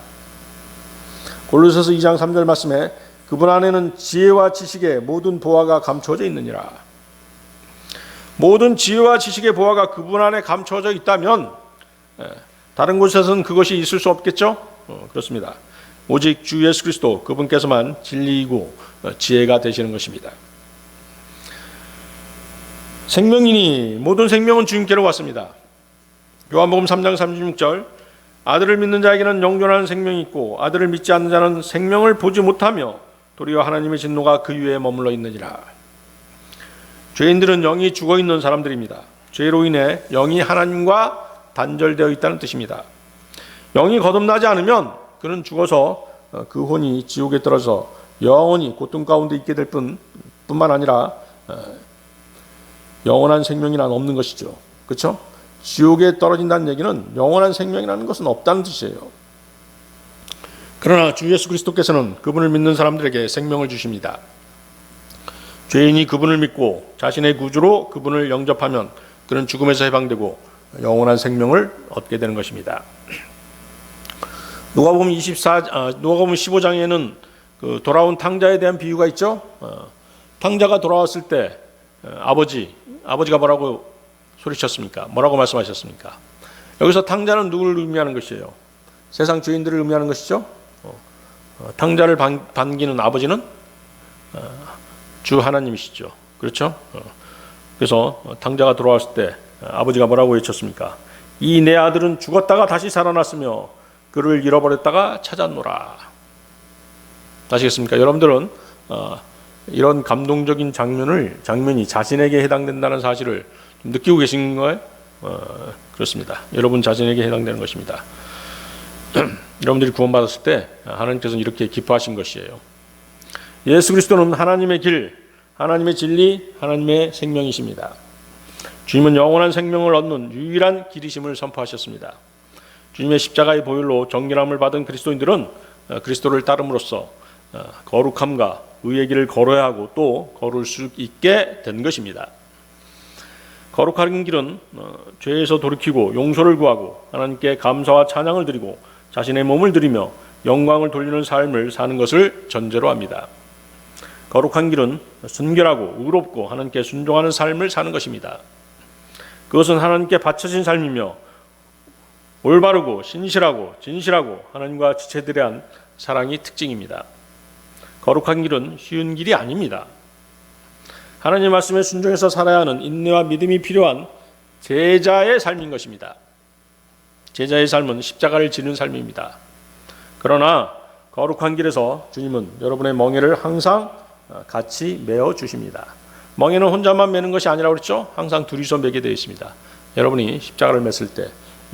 골로새서 2장 3절 말씀에 그분 안에는 지혜와 지식의 모든 보화가 감춰져 있느니라. 모든 지혜와 지식의 보화가 그분 안에 감춰져 있다면 다른 곳에서는 그것이 있을 수 없겠죠? 그렇습니다. 오직 주 예수 그리스도 그분께서만 진리이고 지혜가 되시는 것입니다. 생명이니 모든 생명은 주님께로 왔습니다. 요한복음 3장 36절 아들을 믿는 자에게는 영존하는 생명이 있고 아들을 믿지 않는 자는 생명을 보지 못하며 도리어 하나님의 진노가 그 위에 머물러 있느니라. 죄인들은 영이 죽어있는 사람들입니다. 죄로 인해 영이 하나님과 단절되어 있다는 뜻입니다. 영이 거듭나지 않으면 그는 죽어서 그 혼이 지옥에 떨어져 영원히 고통 가운데 있게 될 뿐만 아니라 영원한 생명이란 없는 것이죠. 그렇죠? 지옥에 떨어진다는 얘기는 영원한 생명이라는 것은 없다는 뜻이에요. 그러나 주 예수 그리스도께서는 그분을 믿는 사람들에게 생명을 주십니다. 죄인이 그분을 믿고 자신의 구주로 그분을 영접하면 그는 죽음에서 해방되고 영원한 생명을 얻게 되는 것입니다. 누가복음 15장에는 그 돌아온 탕자에 대한 비유가 있죠. 탕자가 돌아왔을 때 아버지가 뭐라고 소리쳤습니까? 뭐라고 말씀하셨습니까? 여기서 탕자는 누구를 의미하는 것이에요? 세상 죄인들을 의미하는 것이죠. 탕자를 반기는 아버지는 주 하나님이시죠. 그렇죠? 그래서 탕자가 돌아왔을 때 아버지가 뭐라고 외쳤습니까? 이 내 아들은 죽었다가 다시 살아났으며 그를 잃어버렸다가 찾았노라. 아시겠습니까? 여러분들은 이런 감동적인 장면이 자신에게 해당된다는 사실을 느끼고 계신 거예요? 그렇습니다. 여러분 자신에게 해당되는 것입니다. 여러분들이 구원받았을 때 하나님께서는 이렇게 기뻐하신 것이에요. 예수 그리스도는 하나님의 길, 하나님의 진리, 하나님의 생명이십니다. 주님은 영원한 생명을 얻는 유일한 길이심을 선포하셨습니다. 주님의 십자가의 보혈로 정결함을 받은 그리스도인들은 그리스도를 따름으로써 거룩함과 의의 길을 걸어야 하고 또 걸을 수 있게 된 것입니다. 거룩한 길은 죄에서 돌이키고 용서를 구하고 하나님께 감사와 찬양을 드리고 자신의 몸을 드리며 영광을 돌리는 삶을 사는 것을 전제로 합니다. 거룩한 길은 순결하고 의롭고 하나님께 순종하는 삶을 사는 것입니다. 그것은 하나님께 바쳐진 삶이며 올바르고 신실하고 진실하고 하나님과 지체들에 대한 사랑이 특징입니다. 거룩한 길은 쉬운 길이 아닙니다. 하나님의 말씀에 순종해서 살아야 하는 인내와 믿음이 필요한 제자의 삶인 것입니다. 제자의 삶은 십자가를 지는 삶입니다. 그러나 거룩한 길에서 주님은 여러분의 멍에를 항상 같이 메어 주십니다. 멍에는 혼자만 메는 것이 아니라 그렇죠? 항상 둘이서 메게 되어 있습니다. 여러분이 십자가를 맸을 때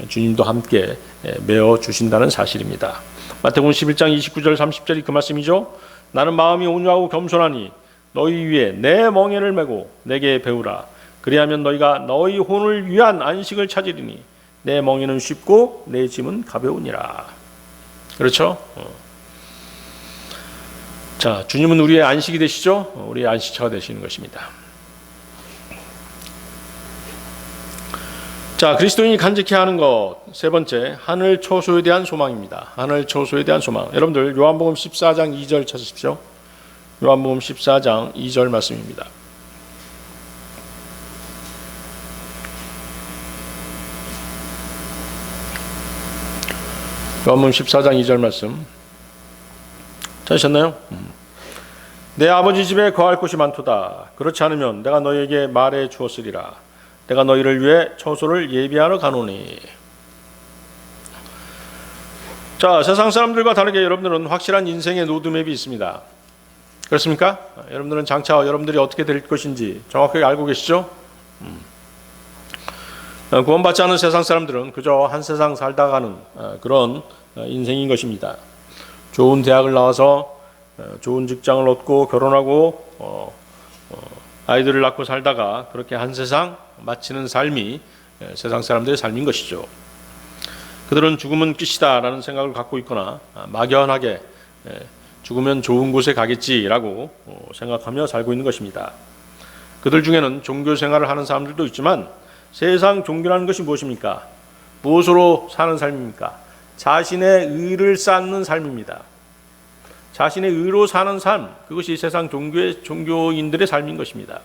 주님도 함께 메어 주신다는 사실입니다. 마태복음 11장 29절 30절이 그 말씀이죠. 나는 마음이 온유하고 겸손하니 너희 위에 내 멍에를 메고 내게 배우라. 그리하면 너희가 너희 혼을 위한 안식을 찾으리니 내 멍에는 쉽고 내 짐은 가벼우니라. 그렇죠? 자, 주님은 우리의 안식이 되시죠? 우리의 안식처가 되시는 것입니다. 자, 그리스도인이 간직해야 하는 것 세 번째, 하늘 초소에 대한 소망입니다. 하늘 초소에 대한 소망. 여러분들 요한복음 14장 2절 찾으십시오. 요한복음 14장 2절 말씀입니다. 요한복음 14장 2절 말씀 찾으셨나요? 내 아버지 집에 거할 곳이 많도다. 그렇지 않으면 내가 너희에게 말해 주었으리라. 내가 너희를 위해 처소를 예비하러 가노니. 자, 세상 사람들과 다르게 여러분들은 확실한 인생의 로드맵이 있습니다. 그렇습니까? 여러분들은 장차 여러분들이 어떻게 될 것인지 정확하게 알고 계시죠? 구원받지 않은 세상 사람들은 그저 한 세상 살다 가는 그런 인생인 것입니다. 좋은 대학을 나와서 좋은 직장을 얻고 결혼하고 아이들을 낳고 살다가 그렇게 한 세상 마치는 삶이 세상 사람들의 삶인 것이죠. 그들은 죽음은 끝이다라는 생각을 갖고 있거나 막연하게 죽으면 좋은 곳에 가겠지라고 생각하며 살고 있는 것입니다. 그들 중에는 종교 생활을 하는 사람들도 있지만 세상 종교라는 것이 무엇입니까? 무엇으로 사는 삶입니까? 자신의 의를 쌓는 삶입니다. 자신의 의로 사는 삶, 그것이 세상 종교인들의 삶인 것입니다.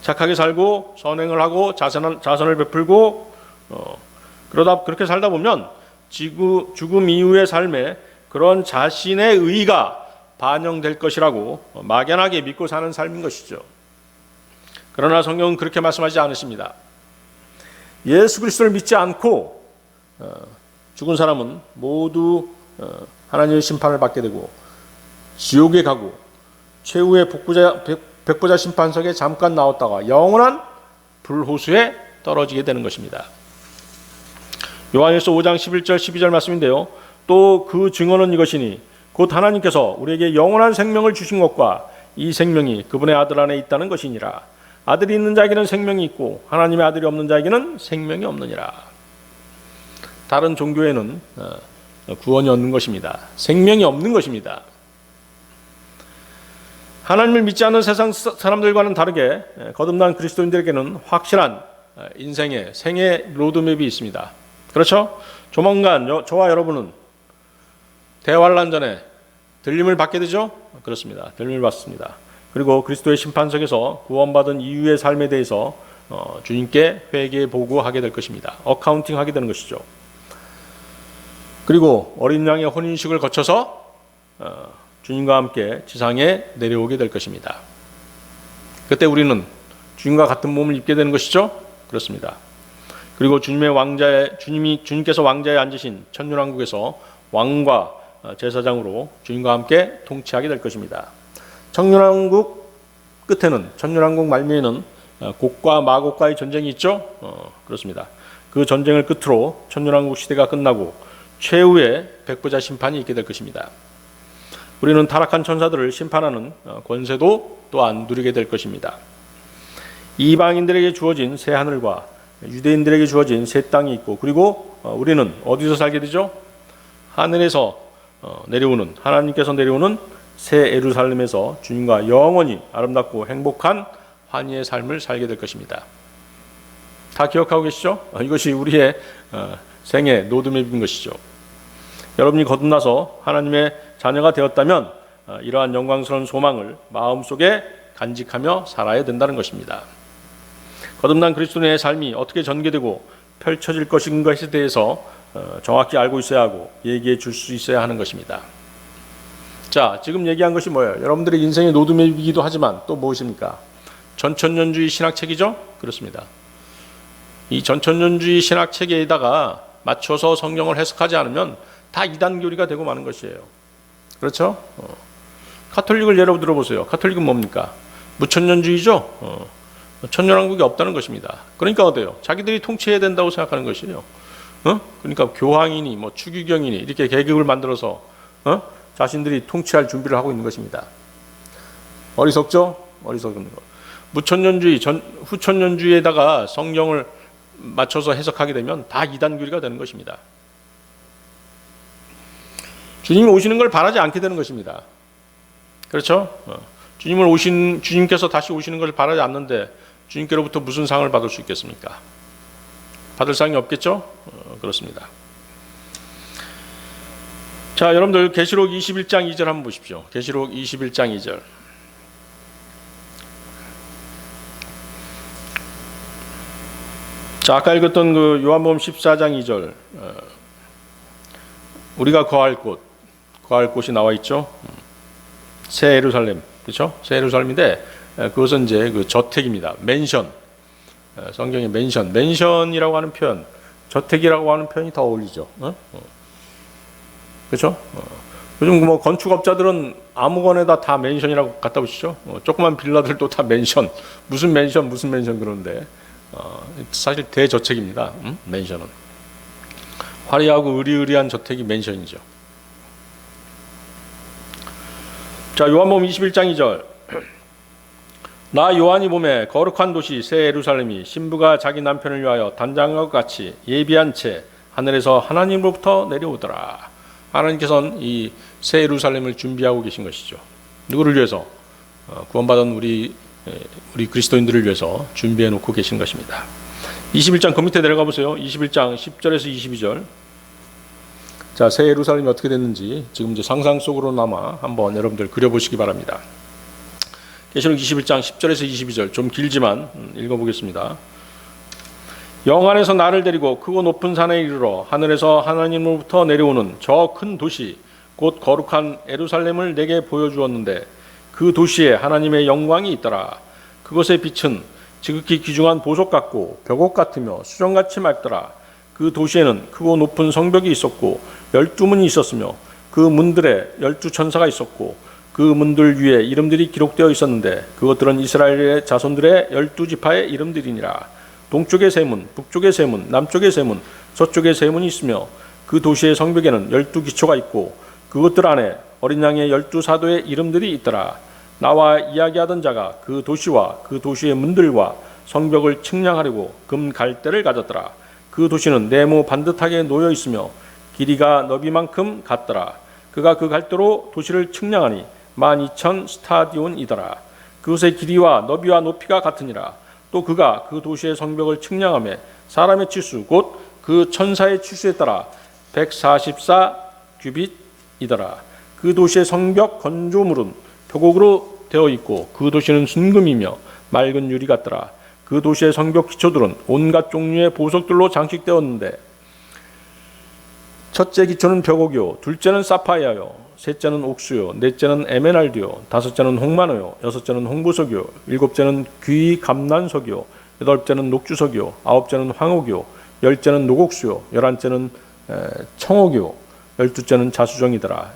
착하게 살고 선행을 하고 자선을 베풀고 그렇게 살다 보면 죽음 이후의 삶에 그런 자신의 의가 반영될 것이라고 막연하게 믿고 사는 삶인 것이죠. 그러나 성경은 그렇게 말씀하지 않으십니다. 예수 그리스도를 믿지 않고 죽은 사람은 모두 하나님의 심판을 받게 되고 지옥에 가고 최후의 백보자 심판석에 잠깐 나왔다가 영원한 불호수에 떨어지게 되는 것입니다. 요한일서 5장 11절 12절 말씀인데요. 또 그 증언은 이것이니 곧 하나님께서 우리에게 영원한 생명을 주신 것과 이 생명이 그분의 아들 안에 있다는 것이니라. 아들이 있는 자에게는 생명이 있고 하나님의 아들이 없는 자에게는 생명이 없느니라. 다른 종교에는 구원이 없는 것입니다. 생명이 없는 것입니다. 하나님을 믿지 않는 세상 사람들과는 다르게 거듭난 그리스도인들에게는 확실한 인생의 생애 로드맵이 있습니다. 그렇죠? 조만간 저와 여러분은 대환란 전에 들림을 받게 되죠? 그렇습니다. 들림을 받습니다. 그리고 그리스도의 심판석에서 구원받은 이후의 삶에 대해서 주님께 회개 보고하게 될 것입니다. 어카운팅 하게 되는 것이죠. 그리고 어린 양의 혼인식을 거쳐서 주님과 함께 지상에 내려오게 될 것입니다. 그때 우리는 주님과 같은 몸을 입게 되는 것이죠? 그렇습니다. 그리고 주님께서 왕자에 앉으신 천년왕국에서 왕과 제사장으로 주님과 함께 통치하게 될 것입니다. 천년왕국 끝에는, 천년왕국 말미에는 곡과 마곡과의 전쟁이 있죠? 그렇습니다. 그 전쟁을 끝으로 천년왕국 시대가 끝나고 최후의 백보자 심판이 있게 될 것입니다. 우리는 타락한 천사들을 심판하는 권세도 또한 누리게 될 것입니다. 이방인들에게 주어진 새 하늘과 유대인들에게 주어진 새 땅이 있고, 그리고 우리는 어디서 살게 되죠? 하늘에서 내려오는, 하나님께서 내려오는 새 예루살렘에서 주님과 영원히 아름답고 행복한 환희의 삶을 살게 될 것입니다. 다 기억하고 계시죠? 이것이 우리의 생애 로드맵인 것이죠. 여러분이 거듭나서 하나님의 자녀가 되었다면 이러한 영광스러운 소망을 마음속에 간직하며 살아야 된다는 것입니다. 거듭난 그리스도인의 삶이 어떻게 전개되고 펼쳐질 것인가에 대해서 정확히 알고 있어야 하고 얘기해 줄 수 있어야 하는 것입니다. 자, 지금 얘기한 것이 뭐예요? 여러분들의 인생의 로드맵이기도 하지만 또 무엇입니까? 전천년주의 신학책이죠? 그렇습니다. 이 전천년주의 신학체계에다가 맞춰서 성경을 해석하지 않으면 다 이단교리가 되고 마는 것이에요. 그렇죠? 카톨릭을 예로 들어보세요. 카톨릭은 뭡니까? 무천년주의죠? 천년왕국이 없다는 것입니다. 그러니까 어때요? 자기들이 통치해야 된다고 생각하는 것이에요. 그러니까 교황이니 뭐 추기경이니 이렇게 계급을 만들어서 자신들이 통치할 준비를 하고 있는 것입니다. 어리석죠? 어리석은 거. 무천년주의, 후천년주의에다가 성경을 맞춰서 해석하게 되면 다 이단교리가 되는 것입니다. 주님이 오시는 걸 바라지 않게 되는 것입니다. 그렇죠? 주님께서 다시 오시는 걸 바라지 않는데 주님께로부터 무슨 상을 받을 수 있겠습니까? 받을 상이 없겠죠? 그렇습니다. 자, 여러분들 계시록 21장 2절 한번 보십시오. 계시록 21장 2절. 자, 아까 읽었던 그 요한복음 14장 2절. 우리가 거할 곳이 나와 있죠. 새 예루살렘, 그렇죠? 새 예루살렘인데 그것은 이제 그 저택입니다. 맨션. 성경의 맨션이라고 하는 표현, 저택이라고 하는 표현이 더 어울리죠. 그렇죠? 요즘 뭐 건축업자들은 아무거나 다 맨션이라고 갖다 붙이죠. 조그만 빌라들도 다 맨션, 무슨 맨션 그러는데 사실 대저택입니다. 맨션은 화려하고 의리의리한 저택이 맨션이죠. 자, 요한복음 21장 2절. 나 요한이 보매 거룩한 도시 새 예루살렘이 신부가 자기 남편을 위하여 단장과 같이 예비한 채 하늘에서 하나님으로부터 내려오더라. 하나님께서는 이 새 예루살렘을 준비하고 계신 것이죠. 누구를 위해서? 구원받은 우리 그리스도인들을 위해서 준비해 놓고 계신 것입니다. 21장 그 밑에 내려가 보세요. 21장 10절에서 22절. 자, 새 예루살렘이 어떻게 됐는지 지금 이제 상상 속으로나마 한번 여러분들 그려보시기 바랍니다. 계시록 21장 10절에서 22절 좀 길지만 읽어보겠습니다. 영 안에서 나를 데리고 크고 높은 산에 이르러 하늘에서 하나님으로부터 내려오는 저 큰 도시 곧 거룩한 예루살렘을 내게 보여주었는데 그 도시에 하나님의 영광이 있더라. 그것의 빛은 지극히 귀중한 보석 같고 벽옥 같으며 수정같이 맑더라. 그 도시에는 크고 높은 성벽이 있었고 12문이 있었으며 그 문들에 12천사가 있었고 그 문들 위에 이름들이 기록되어 있었는데 그것들은 이스라엘의 자손들의 12지파의 이름들이니라. 동쪽에 세 문, 북쪽에 세 문, 남쪽에 세 문, 서쪽에 세 문이 있으며 그 도시의 성벽에는 12기초가 있고 그것들 안에 어린 양의 12사도의 이름들이 있더라. 나와 이야기하던 자가 그 도시와 그 도시의 문들과 성벽을 측량하려고 금 갈대를 가졌더라. 그 도시는 네모 반듯하게 놓여 있으며 길이가 너비만큼 같더라. 그가 그 갈대로 도시를 측량하니 12,000 스타디온이더라. 그것의 길이와 너비와 높이가 같으니라. 또 그가 그 도시의 성벽을 측량하며 사람의 치수 곧 그 천사의 치수에 따라 144 규빗이더라. 그 도시의 성벽 건조물은 표곡으로 되어 있고 그 도시는 순금이며 맑은 유리 같더라. 그 도시의 성벽 기초들은 온갖 종류의 보석들로 장식되었는데 첫째 기초는 벽옥이요, 둘째는 사파이아요, 셋째는 옥수요, 넷째는 에메랄드요, 다섯째는 홍마노요, 여섯째는 홍보석이요, 일곱째는 귀 감난석이요, 여덟째는 녹주석이요, 아홉째는 황옥이요, 열째는 노곡수요, 열한째는 청옥이요, 열두째는 자수정이더라.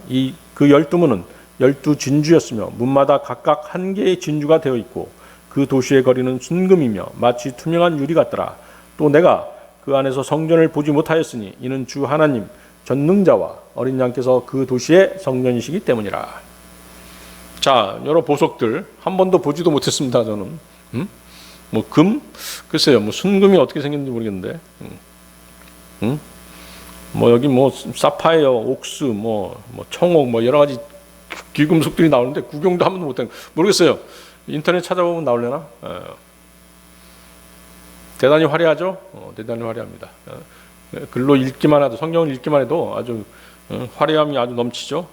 그 12문은 12진주였으며 문마다 각각 한 개의 진주가 되어 있고 그 도시의 거리는 순금이며 마치 투명한 유리 같더라. 또 내가 그 안에서 성전을 보지 못하였으니 이는 주 하나님 전능자와 어린 양께서 그 도시의 성전이시기 때문이라. 자, 여러 보석들 한 번도 보지도 못했습니다. 저는 뭐 금? 글쎄요, 뭐 순금이 어떻게 생겼는지 모르겠는데, 뭐 여기 뭐 사파이어, 옥수, 뭐 청옥, 뭐 여러 가지 귀금속들이 나오는데 구경도 한 번도 못한 모르겠어요. 인터넷 찾아보면 나오려나? 대단히 화려하죠. 대단히 화려합니다. 글로 읽기만 해도, 성경을 읽기만 해도 아주 화려함이 아주 넘치죠.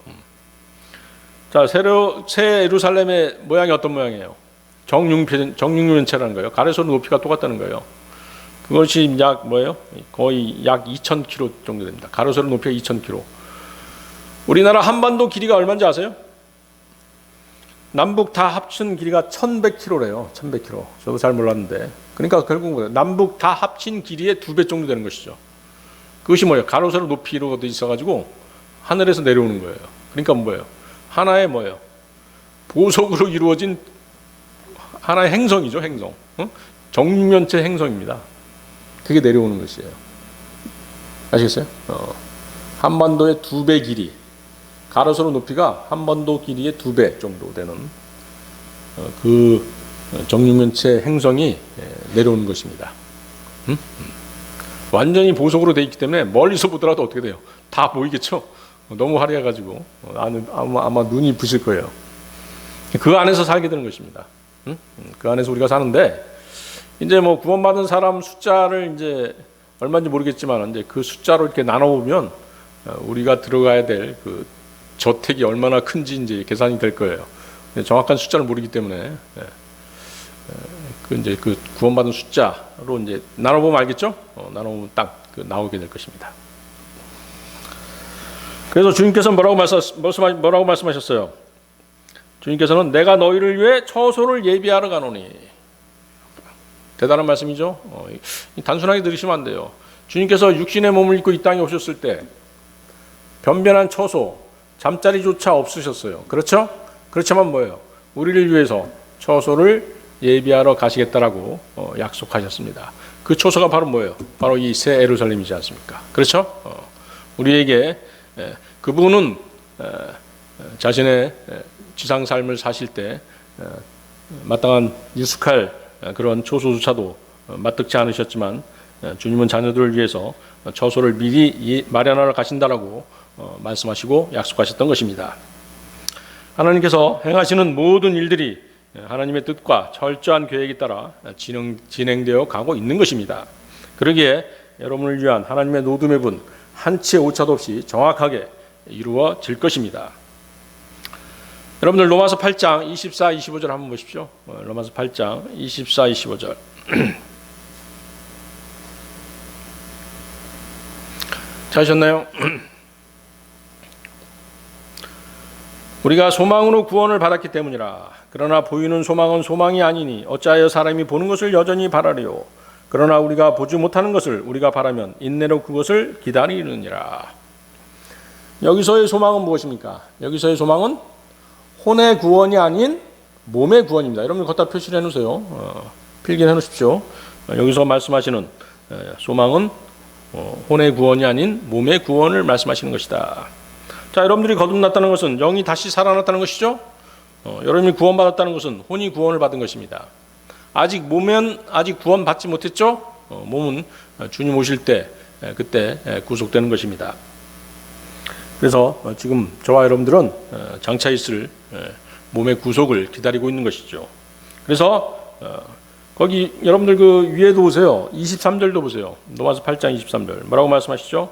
자, 새 예루살렘의 모양이 어떤 모양이에요? 정육면체라는 거예요. 가로세로 높이가 똑같다는 거예요. 그것이 약 뭐예요? 거의 약 2,000km 정도 됩니다. 가로세로 높이가 2,000km. 우리나라 한반도 길이가 얼마인지 아세요? 남북 다 합친 길이가 1,100km래요. 1,100km. 저도 잘 몰랐는데. 그러니까 결국 남북 다 합친 길이의 2배 정도 되는 것이죠. 그것이 뭐예요? 가로세로 높이로 돼 있어가지고 하늘에서 내려오는 거예요. 그러니까 뭐예요? 하나의 뭐예요? 보석으로 이루어진 하나의 행성이죠, 행성. 정육면체 행성입니다. 그게 내려오는 것이에요. 아시겠어요? 한반도의 2배 길이, 가로세로 높이가 한반도 길이의 2배 정도 되는 그 정육면체 행성이 내려오는 것입니다. 완전히 보석으로 되어 있기 때문에 멀리서 보더라도 어떻게 돼요? 다 보이겠죠? 너무 화려해가지고 아마 눈이 부실 거예요. 그 안에서 살게 되는 것입니다. 그 안에서 우리가 사는데, 이제 뭐 구원받은 사람 숫자를 이제 얼마인지 모르겠지만 이제 그 숫자로 이렇게 나눠보면 우리가 들어가야 될 그 저택이 얼마나 큰지 이제 계산이 될 거예요. 정확한 숫자를 모르기 때문에 그 이제 그 구원받은 숫자로 이제 나눠보면 알겠죠? 나눠보면 딱 그 나오게 될 것입니다. 그래서 주님께서 뭐라고 말씀하셨어요? 주님께서는 내가 너희를 위해 처소를 예비하러 가노니. 대단한 말씀이죠. 단순하게 들으시면 안 돼요. 주님께서 육신의 몸을 입고 이 땅에 오셨을 때 변변한 처소, 잠자리조차 없으셨어요. 그렇죠? 그렇지만 뭐예요? 우리를 위해서 처소를 예비하러 가시겠다라고 약속하셨습니다. 그 처소가 바로 뭐예요? 바로 이 새 예루살렘이지 않습니까? 그렇죠? 우리에게 그분은 자신의 지상 삶을 사실 때 마땅한 유숙할 그런 처소조차도 마땅치 않으셨지만 주님은 자녀들을 위해서 처소를 미리 마련하러 가신다라고 말씀하시고 약속하셨던 것입니다. 하나님께서 행하시는 모든 일들이 하나님의 뜻과 철저한 계획에 따라 진행되어 가고 있는 것입니다. 그러기에 여러분을 위한 하나님의 노드맵은 한치의 오차도 없이 정확하게 이루어질 것입니다. 여러분들 로마서 8장 24, 25절 한번 보십시오. 로마서 8장 24, 25절. 찾으셨나요? 우리가 소망으로 구원을 받았기 때문이라. 그러나 보이는 소망은 소망이 아니니 어찌하여 사람이 보는 것을 여전히 바라리요. 그러나 우리가 보지 못하는 것을 우리가 바라면 인내로 그것을 기다리느니라. 여기서의 소망은 무엇입니까? 여기서의 소망은 혼의 구원이 아닌 몸의 구원입니다. 여러분 걷다 표시를 해놓으세요. 필기를 해놓으십시오. 여기서 말씀하시는 소망은 혼의 구원이 아닌 몸의 구원을 말씀하시는 것이다. 자, 여러분들이 거듭났다는 것은 영이 다시 살아났다는 것이죠. 여러분이 구원받았다는 것은 혼이 구원을 받은 것입니다. 아직 몸은 아직 구원받지 못했죠. 몸은 주님 오실 때 그때 구속되는 것입니다. 그래서 지금 저와 여러분들은 장차 있을 몸의 구속을 기다리고 있는 것이죠. 그래서 거기 여러분들 그 위에도 보세요. 23절도 보세요. 로마서 8장 23절 뭐라고 말씀하시죠?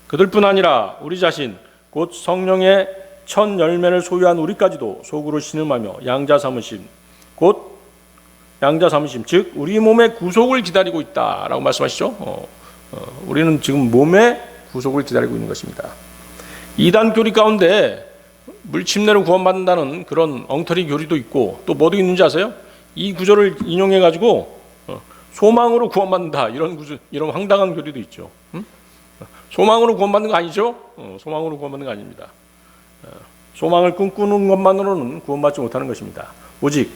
그들뿐 아니라 우리 자신 곧 성령의 첫 열매를 소유한 우리까지도 속으로 신음하며 양자 삼으심 즉 우리 몸의 구속을 기다리고 있다라고 말씀하시죠. 우리는 지금 몸의 구속을 기다리고 있는 것입니다. 이단 교리 가운데 물침례로 구원받는다는 그런 엉터리 교리도 있고 또 뭐도 있는지 아세요? 이 구절을 인용해 가지고 소망으로 구원받는다 이런 황당한 교리도 있죠. 소망으로 구원받는 거 아니죠? 소망으로 구원받는 거 아닙니다. 소망을 꿈꾸는 것만으로는 구원받지 못하는 것입니다. 오직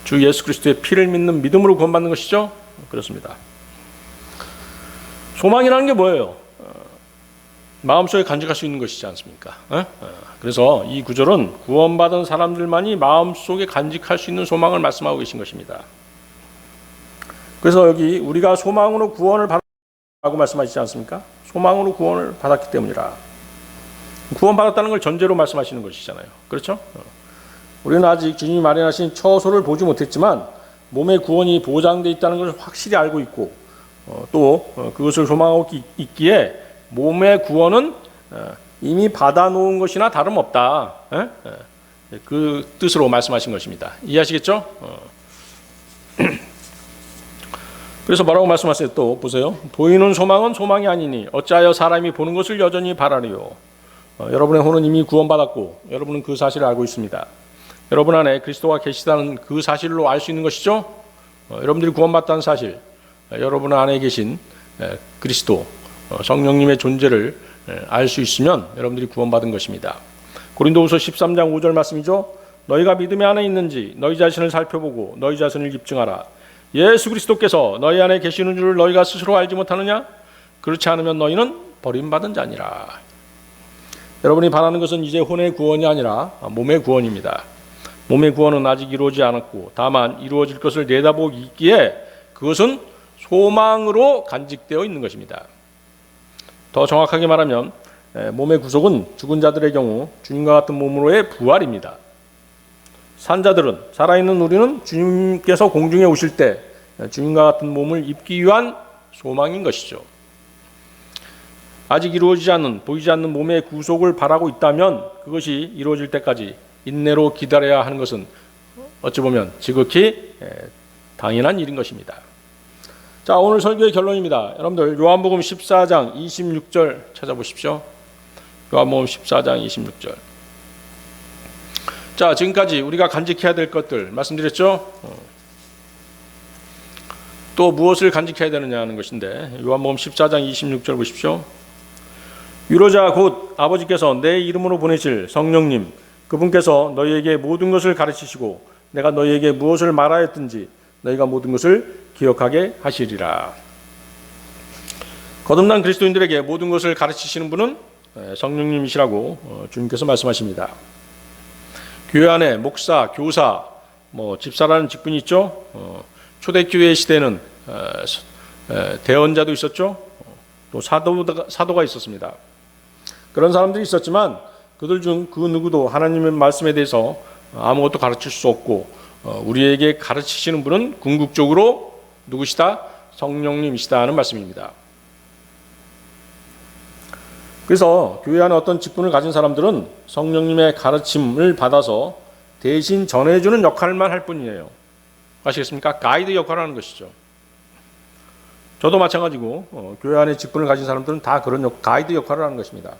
주 예수 그리스도의 피를 믿는 믿음으로 구원받는 것이죠. 그렇습니다. 소망이라는 게 뭐예요? 마음속에 간직할 수 있는 것이지 않습니까? 그래서 이 구절은 구원받은 사람들만이 마음속에 간직할 수 있는 소망을 말씀하고 계신 것입니다. 그래서 여기 우리가 소망으로 구원을 받았다고 말씀하시지 않습니까? 소망으로 구원을 받았기 때문이라. 구원받았다는 걸 전제로 말씀하시는 것이잖아요. 그렇죠? 우리는 아직 주님이 마련하신 처소를 보지 못했지만 몸의 구원이 보장되어 있다는 것을 확실히 알고 있고 또 그것을 소망하고 있기에 몸의 구원은 이미 받아놓은 것이나 다름없다. 그 뜻으로 말씀하신 것입니다. 이해하시겠죠? 그래서 뭐라고 말씀하세요? 또 보세요. 보이는 소망은 소망이 아니니 어찌하여 사람이 보는 것을 여전히 바라리요. 여러분의 혼은 이미 구원받았고 여러분은 그 사실을 알고 있습니다. 여러분 안에 그리스도가 계시다는 그 사실로 알 수 있는 것이죠. 여러분들이 구원받다는 사실, 여러분 안에 계신 그리스도 성령님의 존재를 알 수 있으면 여러분들이 구원받은 것입니다. 고린도후서 13장 5절 말씀이죠. 너희가 믿음이 안에 있는지 너희 자신을 살펴보고 너희 자신을 입증하라. 예수 그리스도께서 너희 안에 계시는 줄을 너희가 스스로 알지 못하느냐? 그렇지 않으면 너희는 버림받은 자니라. 여러분이 바라는 것은 이제 혼의 구원이 아니라 몸의 구원입니다. 몸의 구원은 아직 이루어지지 않았고 다만 이루어질 것을 내다보고 있기에 그것은 소망으로 간직되어 있는 것입니다. 더 정확하게 말하면 몸의 구속은 죽은 자들의 경우 주님과 같은 몸으로의 부활입니다. 산자들은 살아있는 우리는 주님께서 공중에 오실 때 주님과 같은 몸을 입기 위한 소망인 것이죠. 아직 이루어지지 않는 보이지 않는 몸의 구속을 바라고 있다면 그것이 이루어질 때까지 인내로 기다려야 하는 것은 어찌 보면 지극히 당연한 일인 것입니다. 자, 오늘 설교의 결론입니다. 여러분들 요한복음 14장 26절 찾아보십시오. 요한복음 14장 26절. 자, 지금까지 우리가 간직해야 될 것들 말씀드렸죠. 또 무엇을 간직해야 되느냐 하는 것인데 요한복음 14장 26절 보십시오. 위로자 곧 아버지께서 내 이름으로 보내실 성령님 그분께서 너희에게 모든 것을 가르치시고 내가 너희에게 무엇을 말하였든지 너희가 모든 것을 기억하게 하시리라. 거듭난 그리스도인들에게 모든 것을 가르치시는 분은 성령님이시라고 주님께서 말씀하십니다. 교회 안에 목사, 교사, 집사라는 직분이 있죠. 초대교회 시대는 대언자도 있었죠. 또 사도가 있었습니다. 그런 사람들이 있었지만 그들 중 그 누구도 하나님의 말씀에 대해서 아무것도 가르칠 수 없고 우리에게 가르치시는 분은 궁극적으로 누구시다? 성령님이시다 하는 말씀입니다. 그래서 교회 안에 어떤 직분을 가진 사람들은 성령님의 가르침을 받아서 대신 전해주는 역할만 할 뿐이에요. 아시겠습니까? 가이드 역할을 하는 것이죠. 저도 마찬가지고 교회 안에 직분을 가진 사람들은 다 그런 가이드 역할을 하는 것입니다.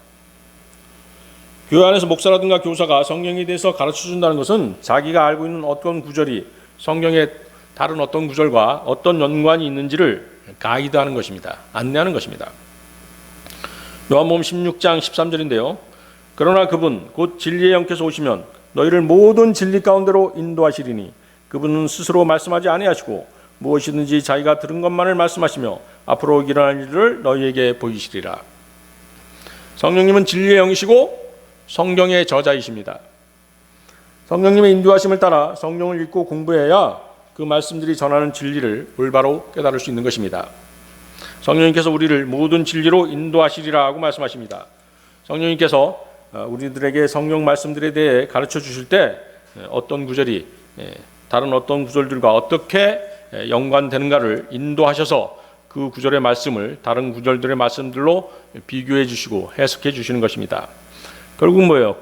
교회 안에서 목사라든가 교사가 성경에 대해서 가르쳐준다는 것은 자기가 알고 있는 어떤 구절이 성경의 다른 어떤 구절과 어떤 연관이 있는지를 가이드하는 것입니다. 안내하는 것입니다. 요한복음 16장 13절인데요. 그러나 그분 곧 진리의 영께서 오시면 너희를 모든 진리 가운데로 인도하시리니 그분은 스스로 말씀하지 아니하시고 무엇이든지 자기가 들은 것만을 말씀하시며 앞으로 일어날 일을 너희에게 보이시리라. 성령님은 진리의 영이시고 성경의 저자이십니다. 성령님의 인도하심을 따라 성경을 읽고 공부해야 그 말씀들이 전하는 진리를 올바로 깨달을 수 있는 것입니다. 성령님께서 우리를 모든 진리로 인도하시리라고 말씀하십니다. 성령님께서 우리들에게 성경 말씀들에 대해 가르쳐 주실 때 어떤 구절이 다른 어떤 구절들과 어떻게 연관되는가를 인도하셔서 그 구절의 말씀을 다른 구절들의 말씀들로 비교해 주시고 해석해 주시는 것입니다. 결국 뭐예요?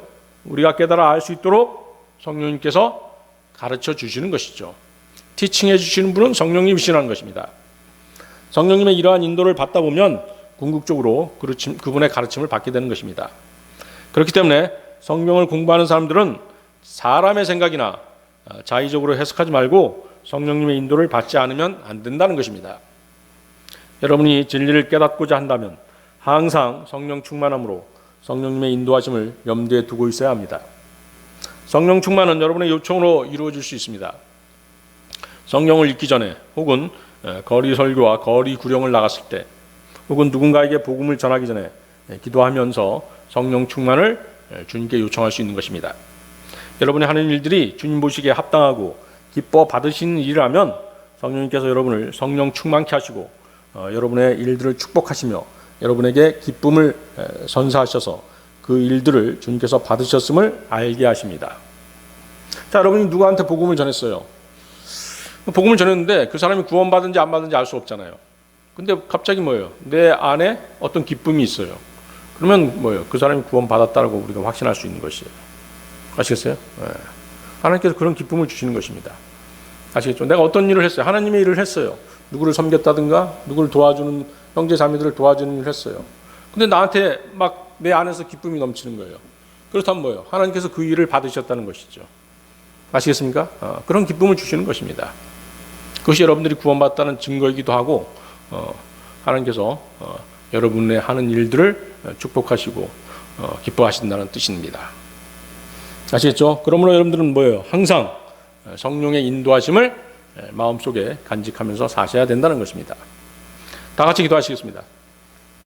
우리가 깨달아 알 수 있도록 성령님께서 가르쳐 주시는 것이죠. 티칭해 주시는 분은 성령님이시라는 것입니다. 성령님의 이러한 인도를 받다 보면 궁극적으로 그분의 가르침을 받게 되는 것입니다. 그렇기 때문에 성경을 공부하는 사람들은 사람의 생각이나 자의적으로 해석하지 말고 성령님의 인도를 받지 않으면 안 된다는 것입니다. 여러분이 진리를 깨닫고자 한다면 항상 성령 충만함으로 성령님의 인도하심을 염두에 두고 있어야 합니다. 성령 충만은 여러분의 요청으로 이루어질 수 있습니다. 성경을 읽기 전에 혹은 거리 설교와 거리 구령을 나갔을 때 혹은 누군가에게 복음을 전하기 전에 기도하면서 성령 충만을 주님께 요청할 수 있는 것입니다. 여러분이 하는 일들이 주님 보시기에 합당하고 기뻐 받으시는 일을 하면 성령님께서 여러분을 성령 충만케 하시고 여러분의 일들을 축복하시며 여러분에게 기쁨을 선사하셔서 그 일들을 주님께서 받으셨음을 알게 하십니다. 자, 여러분이 누구한테 복음을 전했어요? 복음을 전했는데 그 사람이 구원받은지 안 받은지 알 수 없잖아요. 근데 갑자기 뭐예요? 내 안에 어떤 기쁨이 있어요. 그러면 뭐예요? 그 사람이 구원받았다고 우리가 확신할 수 있는 것이에요. 아시겠어요? 네. 하나님께서 그런 기쁨을 주시는 것입니다. 아시겠죠? 내가 어떤 일을 했어요? 하나님의 일을 했어요. 누구를 섬겼다든가 누구를 도와주는 형제 자매들을 도와주는 일을 했어요. 근데 나한테 막 내 안에서 기쁨이 넘치는 거예요. 그렇다면 뭐예요? 하나님께서 그 일을 받으셨다는 것이죠. 아시겠습니까? 그런 기쁨을 주시는 것입니다. 그것이 여러분들이 구원받았다는 증거이기도 하고 하나님께서 여러분의 하는 일들을 축복하시고 기뻐하신다는 뜻입니다. 아시겠죠? 그러므로 여러분들은 뭐예요? 항상 성령의 인도하심을 마음속에 간직하면서 사셔야 된다는 것입니다. 다 같이 기도하시겠습니다.